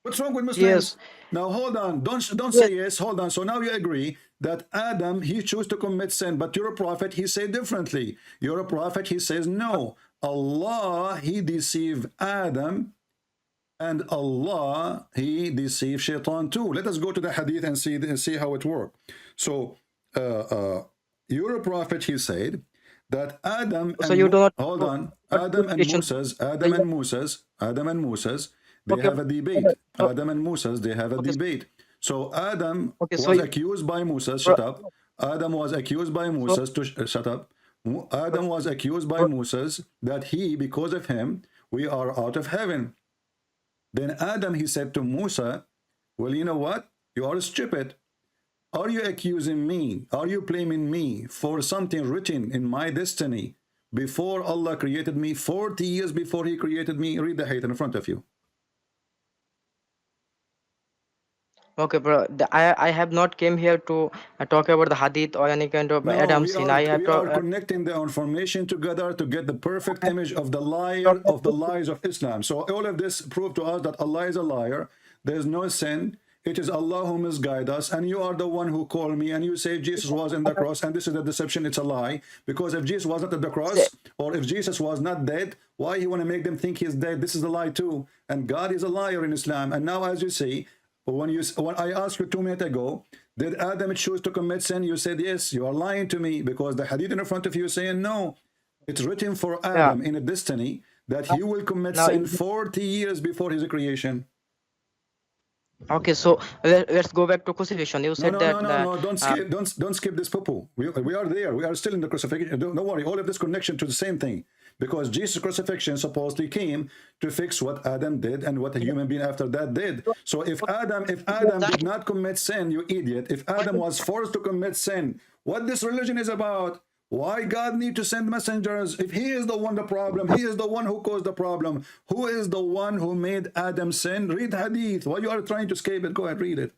What's wrong with Yes, Muslims? Now hold on. Don't yes, say yes. Hold on. So now you agree that Adam, he chose to commit sin, but you're a prophet, he said differently. You're a prophet, he says no. Allah, he deceived Adam, and Allah, he deceived Shaitan too. Let us go to the hadith and see how it worked. So you're a prophet, he said that Adam so and you do not hold know on, what Adam and Christian. Moses, they Okay, have a okay, debate. so, Adam and Moses, they have a okay, debate. So Adam okay, so was you, accused by Moses. bro, Shut up. Adam was accused by so, Moses to shut up. Adam was accused by bro, Moses that because of him, we are out of heaven. Then Adam, he said to Musa, well, you know what? You are stupid. Are you accusing me? Are you blaming me for something written in my destiny before Allah created me, 40 years before He created me? Read the hadith in front of you. Okay, bro. I have not came here to talk about the hadith or any kind of No, Adam sin. I have we to are connecting the information together to get the perfect image of the liar, talk of the lies of Islam. So all of this prove to us that Allah is a liar. There's no sin. It is Allah who misguides us, and you are the one who called me, and you say Jesus was in the cross, and this is a deception. It's a lie, because if Jesus was not at the cross, or if Jesus was not dead, why you want to make them think he's dead? This is a lie too, and God is a liar in Islam. And now, as you say, when I asked you 2 minutes ago, did Adam choose to commit sin? You said yes. You are lying to me, because the hadith in front of you is saying no. It's written for yeah. Adam in a destiny that he will commit Now, sin 40 years before his creation. okay, so let's go back to crucifixion. You No, said no, that no, no, no. Don't skip. Don't skip this poo. We are there. We are still in the crucifixion. Don't worry. All of this connection to the same thing, because Jesus' crucifixion supposedly came to fix what Adam did and what a human being after that did. So if Adam did not commit sin, you idiot. If Adam was forced to commit sin, what this religion is about? Why God need to send messengers? If he is the one the problem, he is the one who caused the problem. Who is the one who made Adam sin? Read hadith. Why you are trying to escape it? Go ahead, read it.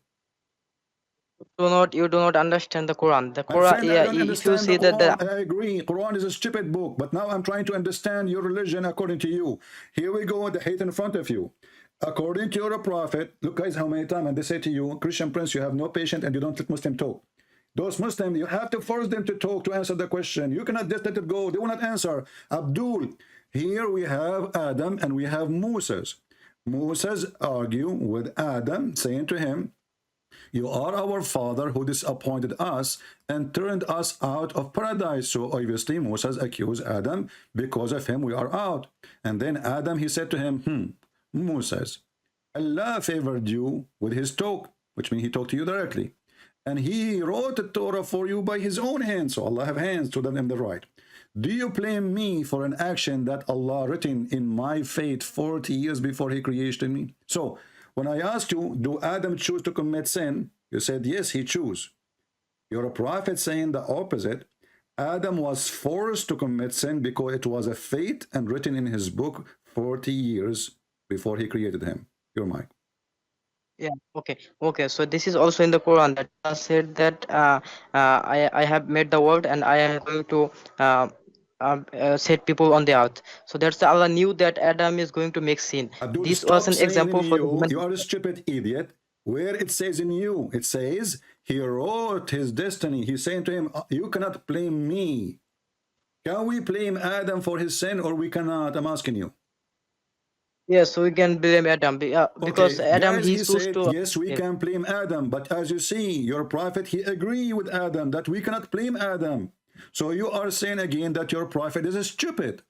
you do not understand the Quran. The My Quran, friend, I yeah. don't If you understand the see that the Quran. I agree. Quran is a stupid book, but now I'm trying to understand your religion according to you. Here we go with the hate in front of you. According to your prophet, look guys how many times, and they say to you, Christian Prince, you have no patience and you don't let Muslim talk. Those Muslims, you have to force them to talk to answer the question. You cannot just let it go. They will not answer. Abdul, here we have Adam and we have Moses. Moses argue with Adam, saying to him, you are our father who disappointed us and turned us out of paradise. So obviously Moses accused Adam, because of him we are out. And then Adam, he said to him, Moses, Allah favored you with his talk, which means he talked to you directly. And he wrote the Torah for you by his own hands. So Allah have hands to them in the right. Do you blame me for an action that Allah written in my fate 40 years before he created me? So when I asked you, do Adam choose to commit sin? You said, yes, he chose. You're a prophet saying the opposite. Adam was forced to commit sin because it was a fate and written in his book 40 years before he created him. Your mic. yeah. Okay. So this is also in the Quran that Allah said that I have made the world and I am going to set people on the earth. So that's Allah knew that Adam is going to make sin. Abdul, This was stop an saying in example for the you. human. You are a stupid idiot. Where it says in you, it says he wrote his destiny. He's saying to him, you cannot blame me. Can we blame Adam for his sin, or we cannot? I'm asking you. Yes, so we can blame Adam because Okay, Adam guys, he he chose said, to. yes, we Yes. can blame Adam. But as you see, your prophet, he agreed with Adam that we cannot blame Adam. So you are saying again that your prophet is stupid.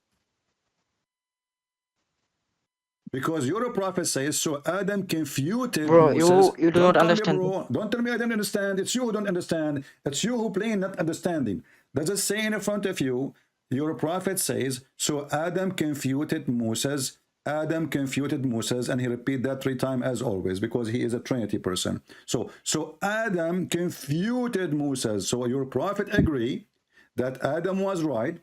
Because your prophet says, so Adam confuted Bro, Moses. you do Don't not call me understand. bro. Don't tell me I don't understand. It's you who don't understand. It's you who plain not understanding. Does it say in front of you, your prophet says, so Adam confuted Moses. Adam confuted Moses, and he repeat that 3 times as always, because he is a Trinity person. So Adam confuted Moses. So your prophet agree that Adam was right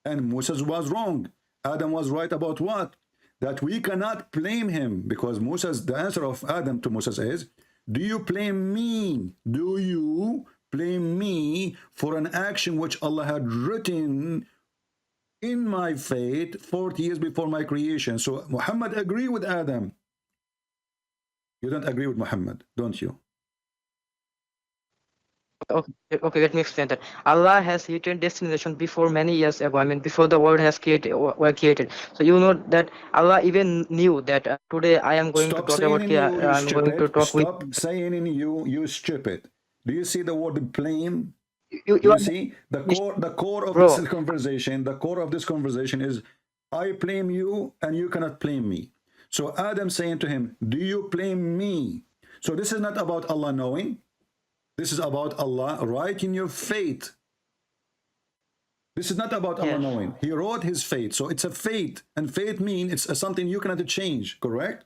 and Moses was wrong. Adam was right about what? That we cannot blame him, because Moses, the answer of Adam to Moses is, do you blame me? Do you blame me for an action which Allah had written in my fate 40 years before my creation? So Muhammad agree with Adam. You don't agree with Muhammad, don't you? Okay, let me explain that. Allah has written destination before many years ago. I mean, before the world has were created. So you know that Allah even knew that today I am going to Stop talk saying about. in you, you I'm going to stupid. talk with Stop saying in you, you stupid. Do you see the word blame? you. You Are see the core of this bro. conversation. The core of this conversation is, I blame you and you cannot blame me. So Adam saying to him, do you blame me? So this is not about Allah knowing. This is about Allah writing your fate. This is not about Allah Yes. knowing. He wrote his fate. So it's a fate, and fate means it's something you cannot change. Correct?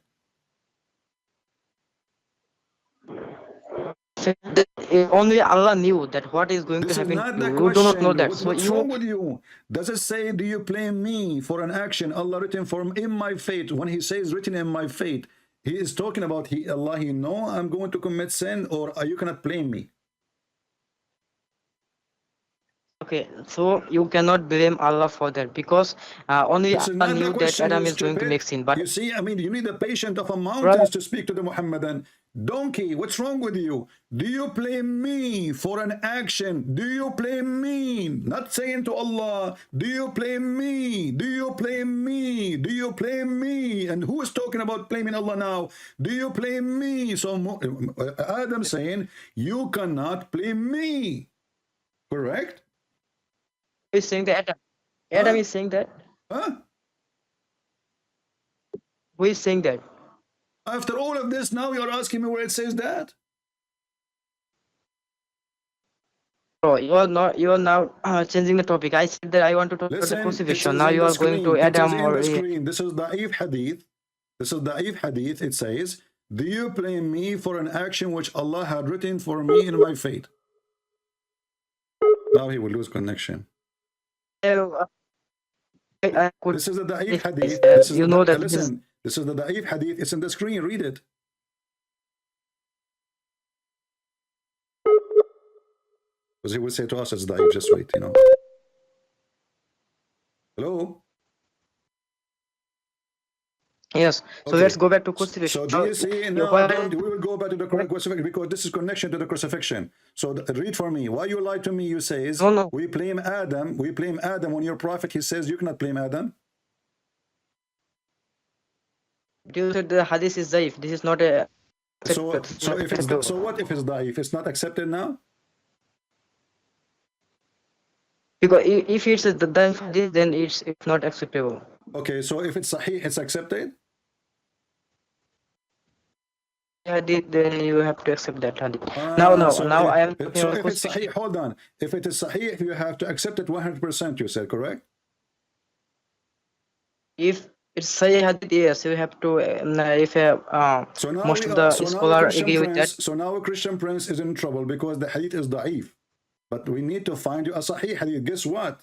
saying that only Allah knew that what is going to This is happen not to the you. You do not know question. that. So What's you wrong with you? Does it say, do you blame me for an action Allah written for in my fate? When he says written in my fate, he is talking about Allah, he know I'm going to commit sin, or you cannot blame me. okay? So you cannot blame Allah for that because only This is Allah not the knew that question, Adam you is going to make stupid. sin. But You see, I mean, you need the patience of a brother, mountains to speak to the Muhammadan. Donkey, what's wrong with you? Do you blame me for an action? Do you blame me? Not saying to Allah, do you blame me? Do you blame me? Do you blame me? And who is talking about blaming Allah now? Do you blame me? So Adam saying, you cannot blame me. Correct? who is saying that Adam? Adam Huh? is saying that. Huh? Who is saying that? After all of this, now you're asking me where it says that? Bro, you are now changing the topic. I said that I want to talk about the Listen, it crucifixion. is Now in you the are going to screen. It is Adam in or the screen. This is Da'if Hadith. This is Da'if Hadith. It says, do you blame me for an action which Allah had written for me in my fate? Now he will lose connection. I could. This is the Da'if Hadith. You know that listen, this is the Da'if Hadith. It's in the screen. Read it. Because he will say to us, it's Da'if. Just wait, you know. Hello? Yes. So Okay. let's go back to crucifixion. So do you see now? We will go back to the crucifixion because this is connection to the crucifixion. So read for me. Why you lie to me? You says No. we blame Adam. We blame Adam when your prophet he says you cannot blame Adam. You said the hadith is zaif. This is not a. So if it's so what if it's da'if? It's not accepted now. Because if it's the daif hadith, then it's not acceptable. Okay, so if it's sahih, it's accepted. Hadith, then you have to accept that hadith. So now I am talking so about if it's sahih, hold on. If it is sahih, you have to accept it 100%. You said correct. If it's sahih hadith, yes, you have to. If So now most of the scholars agree with that. So now a Christian prince is in trouble because the hadith is da'if. But we need to find you a sahih hadith. Guess what?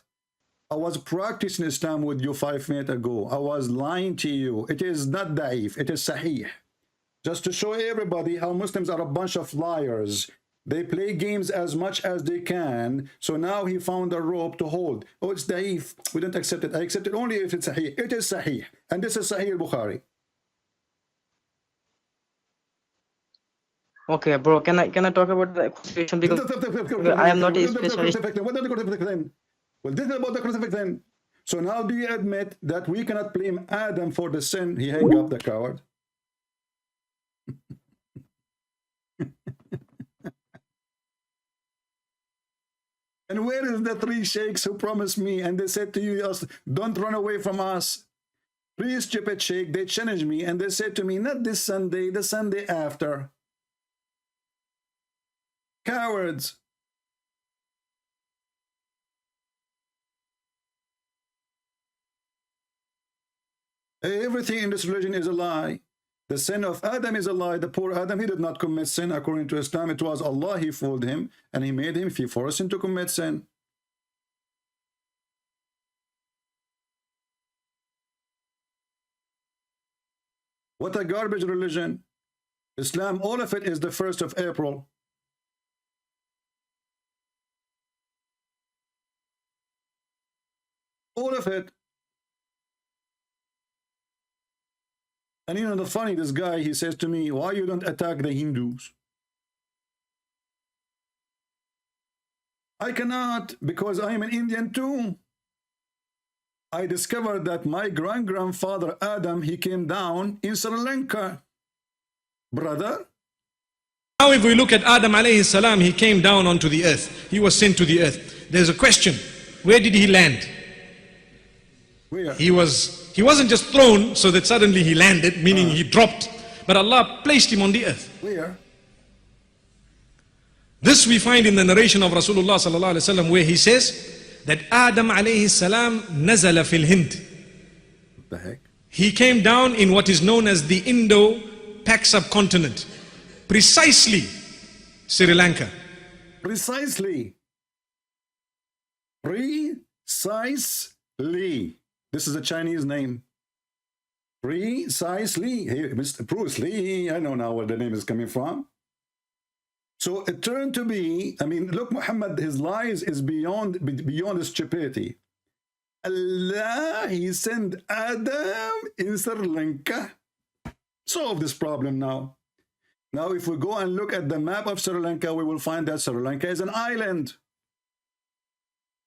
I was practicing Islam with you 5 minutes ago. I was lying to you. It is not da'if. It is sahih. Just to show everybody how Muslims are a bunch of liars. They play games as much as they can. So now he found a rope to hold. Oh, it's da'if. We don't accept it. I accept it only if it's sahih. It is sahih. And this is Sahih al-Bukhari. Okay, bro. Can I talk about the crucifixion because I am not a specialist. Well, this is about the crucifixion. So now do you admit that we cannot blame Adam for the sin he hung up, the coward? And where is the 3 sheikhs who promised me and they said to you, don't run away from us? 3 stupid sheikhs, they challenged me and they said to me, not this Sunday, the Sunday after. Cowards. Everything in this religion is a lie. The sin of Adam is a lie. The poor Adam, he did not commit sin according to Islam. It was Allah, he fooled him and he made him, he forced him to commit sin. What a garbage religion. Islam, all of it is the 1st of April. All of it. And you know the funny, this guy, he says to me, why you don't attack the Hindus? I cannot, because I am an Indian too. I discovered that my grandfather Adam, he came down in Sri Lanka. Brother? Now if we look at Adam alayhi salam, he came down onto the earth. He was sent to the earth. There's a question. Where did he land? Where? He wasn't just thrown so that suddenly he landed, meaning he dropped. But Allah placed him on the earth. Where? This we find in the narration of Rasulullah sallallahu alaihi wasallam, where he says that Adam alayhi salam nazala fil Hind. What the heck? He came down in what is known as the Indo-Pak subcontinent, precisely Sri Lanka. Precisely. Precisely. This is a Chinese name. Precisely. Hey, Mr. Bruce Lee, I know now where the name is coming from. So it turned to be, I mean, look, Muhammad, his lies is beyond his stupidity. Allah, he sent Adam in Sri Lanka. Solve this problem now. Now, if we go and look at the map of Sri Lanka, we will find that Sri Lanka is an island.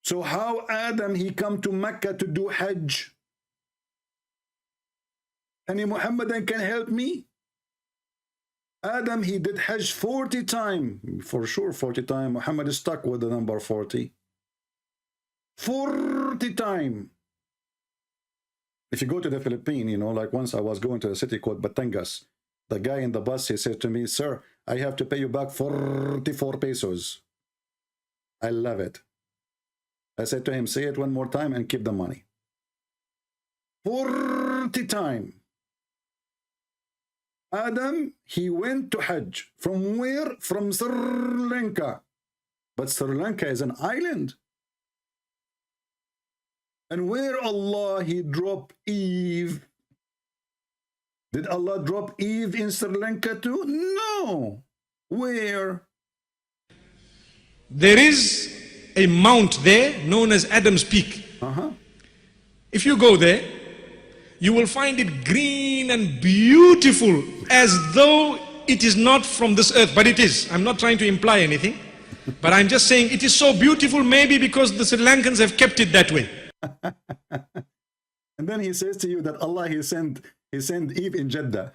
So how Adam, he come to Mecca to do Hajj? Any Muhammadan can help me? Adam, he did Hajj 40 times. For sure, 40 times. Muhammad is stuck with the number 40. 40 times. If you go to the Philippines, you know, like once I was going to a city called Batangas. The guy in the bus, he said to me, sir, I have to pay you back 44 pesos. I love it. I said to him, say it one more time and keep the money. 40 times. Adam, he went to Hajj. From where? From Sri Lanka. But Sri Lanka is an island. And where Allah, he dropped Eve. Did Allah drop Eve in Sri Lanka too? No. Where? There is a mount there known as Adam's Peak. If you go there, you will find it green and beautiful as though it is not from this earth, but it is. I'm not trying to imply anything, but I'm just saying it is so beautiful maybe because the Sri Lankans have kept it that way. And then he says to you that Allah, he sent Eve in Jeddah.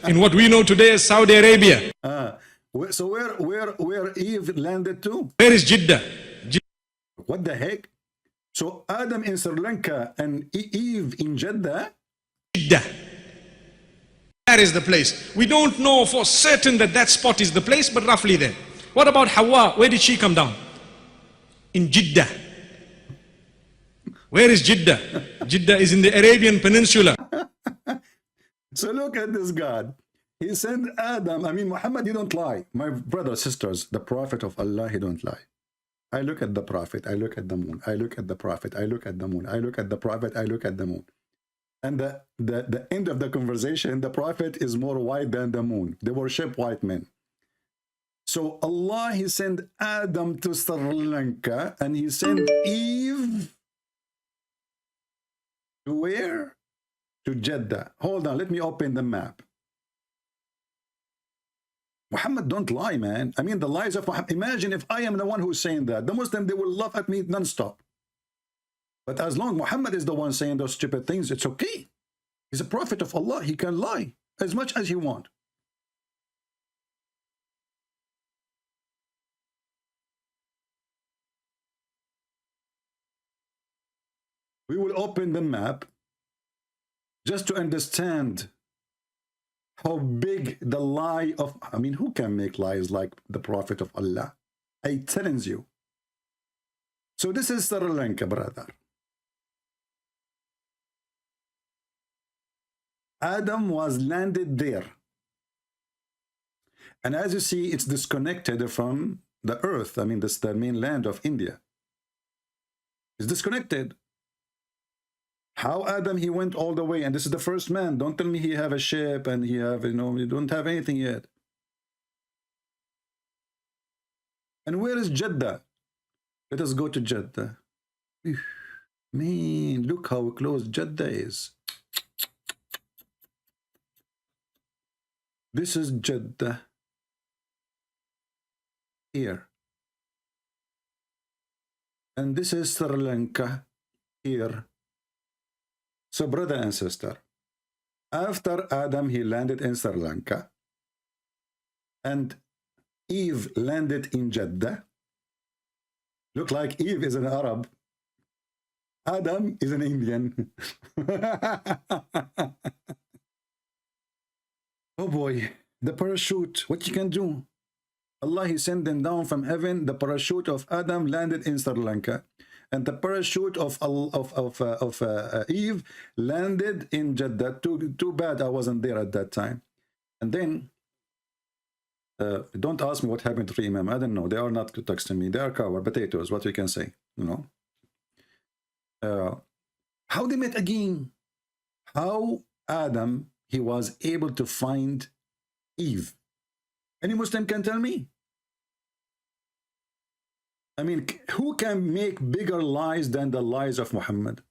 In what we know today as Saudi Arabia. So where Eve landed to? Where is Jeddah? What the heck? So Adam in Sri Lanka and Eve in Jeddah? Jeddah. That is the place. We don't know for certain that that spot is the place, but roughly there. What about Hawa? Where did she come down? In Jeddah. Where is Jeddah? Jeddah is in the Arabian Peninsula. So look at this God. He sent Adam. I mean, Muhammad, he don't lie. My brothers, sisters, the Prophet of Allah, he don't lie. I look at the Prophet, I look at the moon, I look at the Prophet, I look at the moon, I look at the Prophet, I look at the moon. And the end of the conversation, the Prophet is more white than the moon. They worship white men. So Allah, he sent Adam to Sri Lanka and he sent Eve to where? To Jeddah. Hold on, let me open the map. Muhammad, don't lie, man. I mean, the lies of Muhammad. Imagine if I am the one who's saying that. The Muslim, they will laugh at me non-stop. But as long as Muhammad is the one saying those stupid things, it's okay. He's a prophet of Allah. He can lie as much as he wants. We will open the map just to understand how big the lie of, I mean, who can make lies like the Prophet of Allah? I challenge you. So this is Sri Lanka, brother. Adam was landed there. And as you see, it's disconnected from the earth. I mean, this is the mainland of India. It's disconnected. How Adam, he went all the way, and this is the first man. Don't tell me he have a ship and he have, you know, you don't have anything yet. And where is Jeddah? Let us go to Jeddah. Man, look how close Jeddah is. This is Jeddah. Here. And this is Sri Lanka. Here. So, brother and sister, after Adam, he landed in Sri Lanka, and Eve landed in Jeddah. Look like Eve is an Arab. Adam is an Indian. Oh boy, the parachute, what you can do? Allah, he sent them down from heaven. The parachute of Adam landed in Sri Lanka. And the parachute of Eve landed in Jeddah. Too bad I wasn't there at that time. And then Don't ask me what happened to three Imam. I don't know. They are not texting me. They are covered potatoes. What we can say, you know. How they met again? How Adam he was able to find Eve? Any Muslim can tell me? I mean, who can make bigger lies than the lies of Muhammad?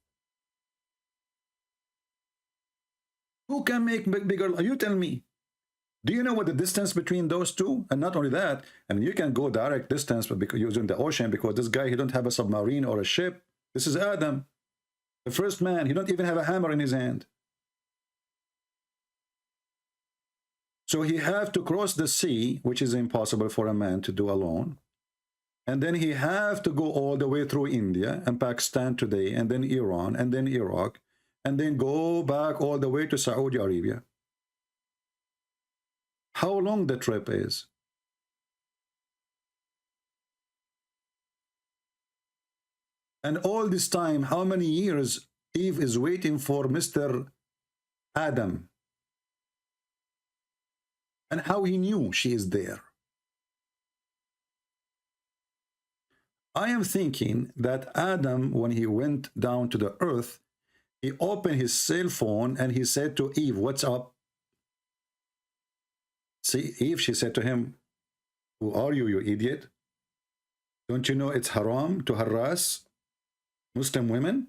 Who can make bigger? You tell me. Do you know what the distance between those two? And not only that, I mean, you can go direct distance because using the ocean, because this guy, he don't have a submarine or a ship. This is Adam, the first man. He don't even have a hammer in his hand. So he have to cross the sea, which is impossible for a man to do alone. And then he have to go all the way through India and Pakistan today, and then Iran, and then Iraq, and then go back all the way to Saudi Arabia. How long the trip is? And all this time, how many years Eve is waiting for Mr. Adam? And how he knew she is there? I am thinking that Adam, when he went down to the earth, he opened his cell phone and he said to Eve, "What's up?" See, Eve, she said to him, "Who are you, you idiot? Don't you know it's haram to harass Muslim women?"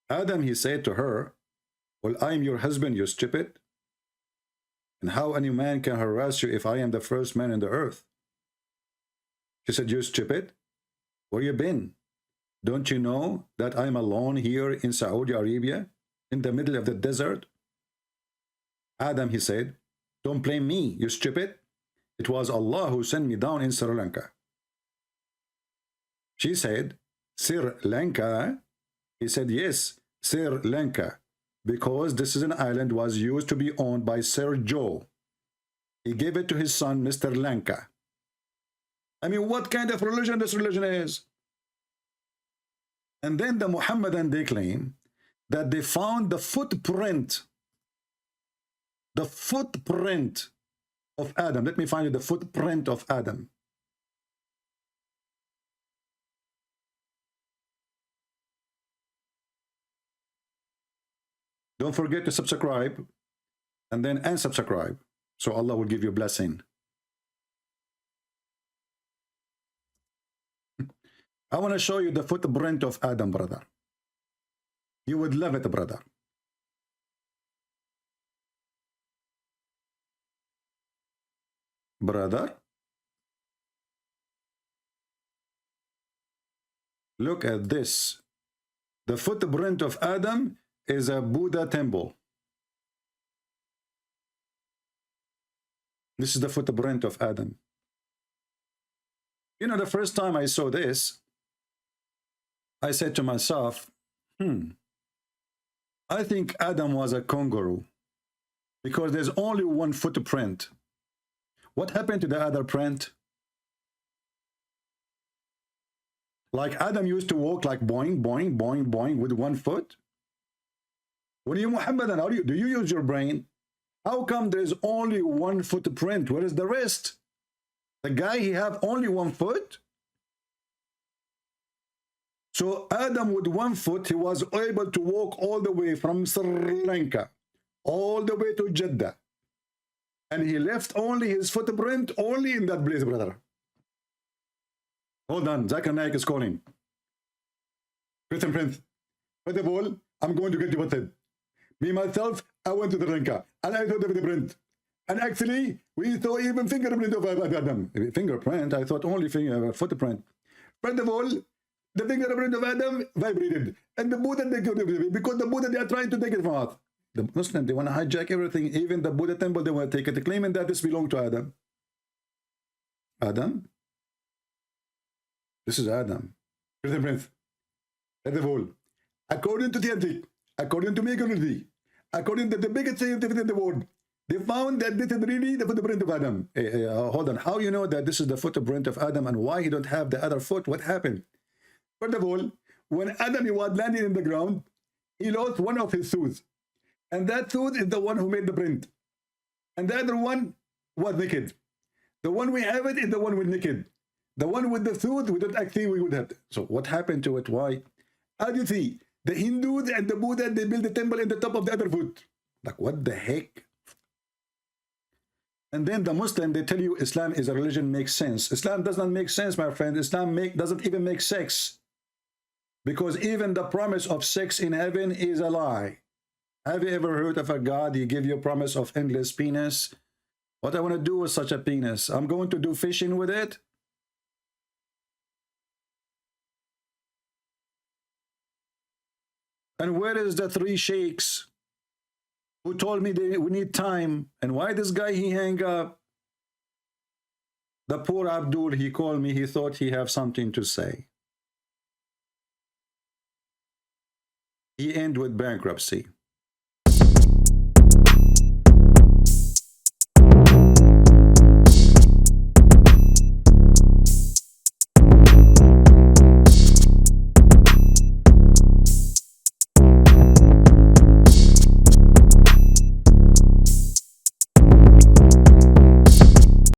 Adam, he said to her, "Well, I am your husband, you stupid. And how any man can harass you if I am the first man in the earth?" She said, "You stupid. Where you been? Don't you know that I'm alone here in Saudi Arabia, in the middle of the desert?" Adam, he said, "Don't blame me, you stupid. It was Allah who sent me down in Sri Lanka." She said, "Sri Lanka?" He said, "Yes, Sri Lanka, because this is an island was used to be owned by Sir Joe. He gave it to his son, Mr. Lanka." I mean, what kind of religion this religion is? And then the Muhammadan, they claim that they found the footprint of Adam. Let me find you the footprint of Adam. Don't forget to subscribe and then unsubscribe, so Allah will give you a blessing. I want to show you the footprint of Adam, brother. You would love it, brother. Brother, look at this. The footprint of Adam is a Buddha temple. This is the footprint of Adam. You know, the first time I saw this, I said to myself, I think Adam was a kangaroo, because there's only one footprint. What happened to the other print? Like Adam used to walk like boing, boing, boing, boing with one foot. When you Muhammadan, do you use your brain? How come there's only one footprint? Where is the rest? The guy, he have only one foot. So Adam with one foot, he was able to walk all the way from Sri Lanka, all the way to Jeddah. And he left only his footprint only in that place, brother. Hold on, Zakir Naik is calling. Christian Prince, first of all, I'm going to get you deported. Me, myself, I went to Sri Lanka, and I saw the footprint. And actually, we saw even fingerprint of Adam. Fingerprint? I thought only footprint. First of all, the fingerprint of Adam vibrated. And the Buddha, because the Buddha, they are trying to take it from us. The Muslims, they want to hijack everything. Even the Buddha temple, they want to take it, claiming that this belongs to Adam. Adam? This is Adam. Christian Prince. First of all, according to scientific, according to me community, according to the biggest scientific in the world, they found that this is really the footprint of Adam. Hold on. How you know that this is the footprint of Adam, and why he don't have the other foot? What happened? First of all, when Adam, he was landing in the ground, he lost one of his shoes. And that tooth is the one who made the print. And the other one, What naked? The one we have it is the one with naked. The one with the food, we don't actually we would have. So what happened to it? Why? How do you see? The Hindus and the Buddha, they build the temple in the top of the other foot. Like, what the heck? And then the Muslim, they tell you Islam is a religion, makes sense. Islam does not make sense, my friend. Islam doesn't even make sex. Because even the promise of sex in heaven is a lie. Have you ever heard of a God, he give you a promise of endless penis? What I want to do with such a penis? I'm going to do fishing with it? And where is the 3 sheikhs who told me we need time? And why this guy, he hang up? The poor Abdul, he called me, he thought he have something to say. He ended with bankruptcy.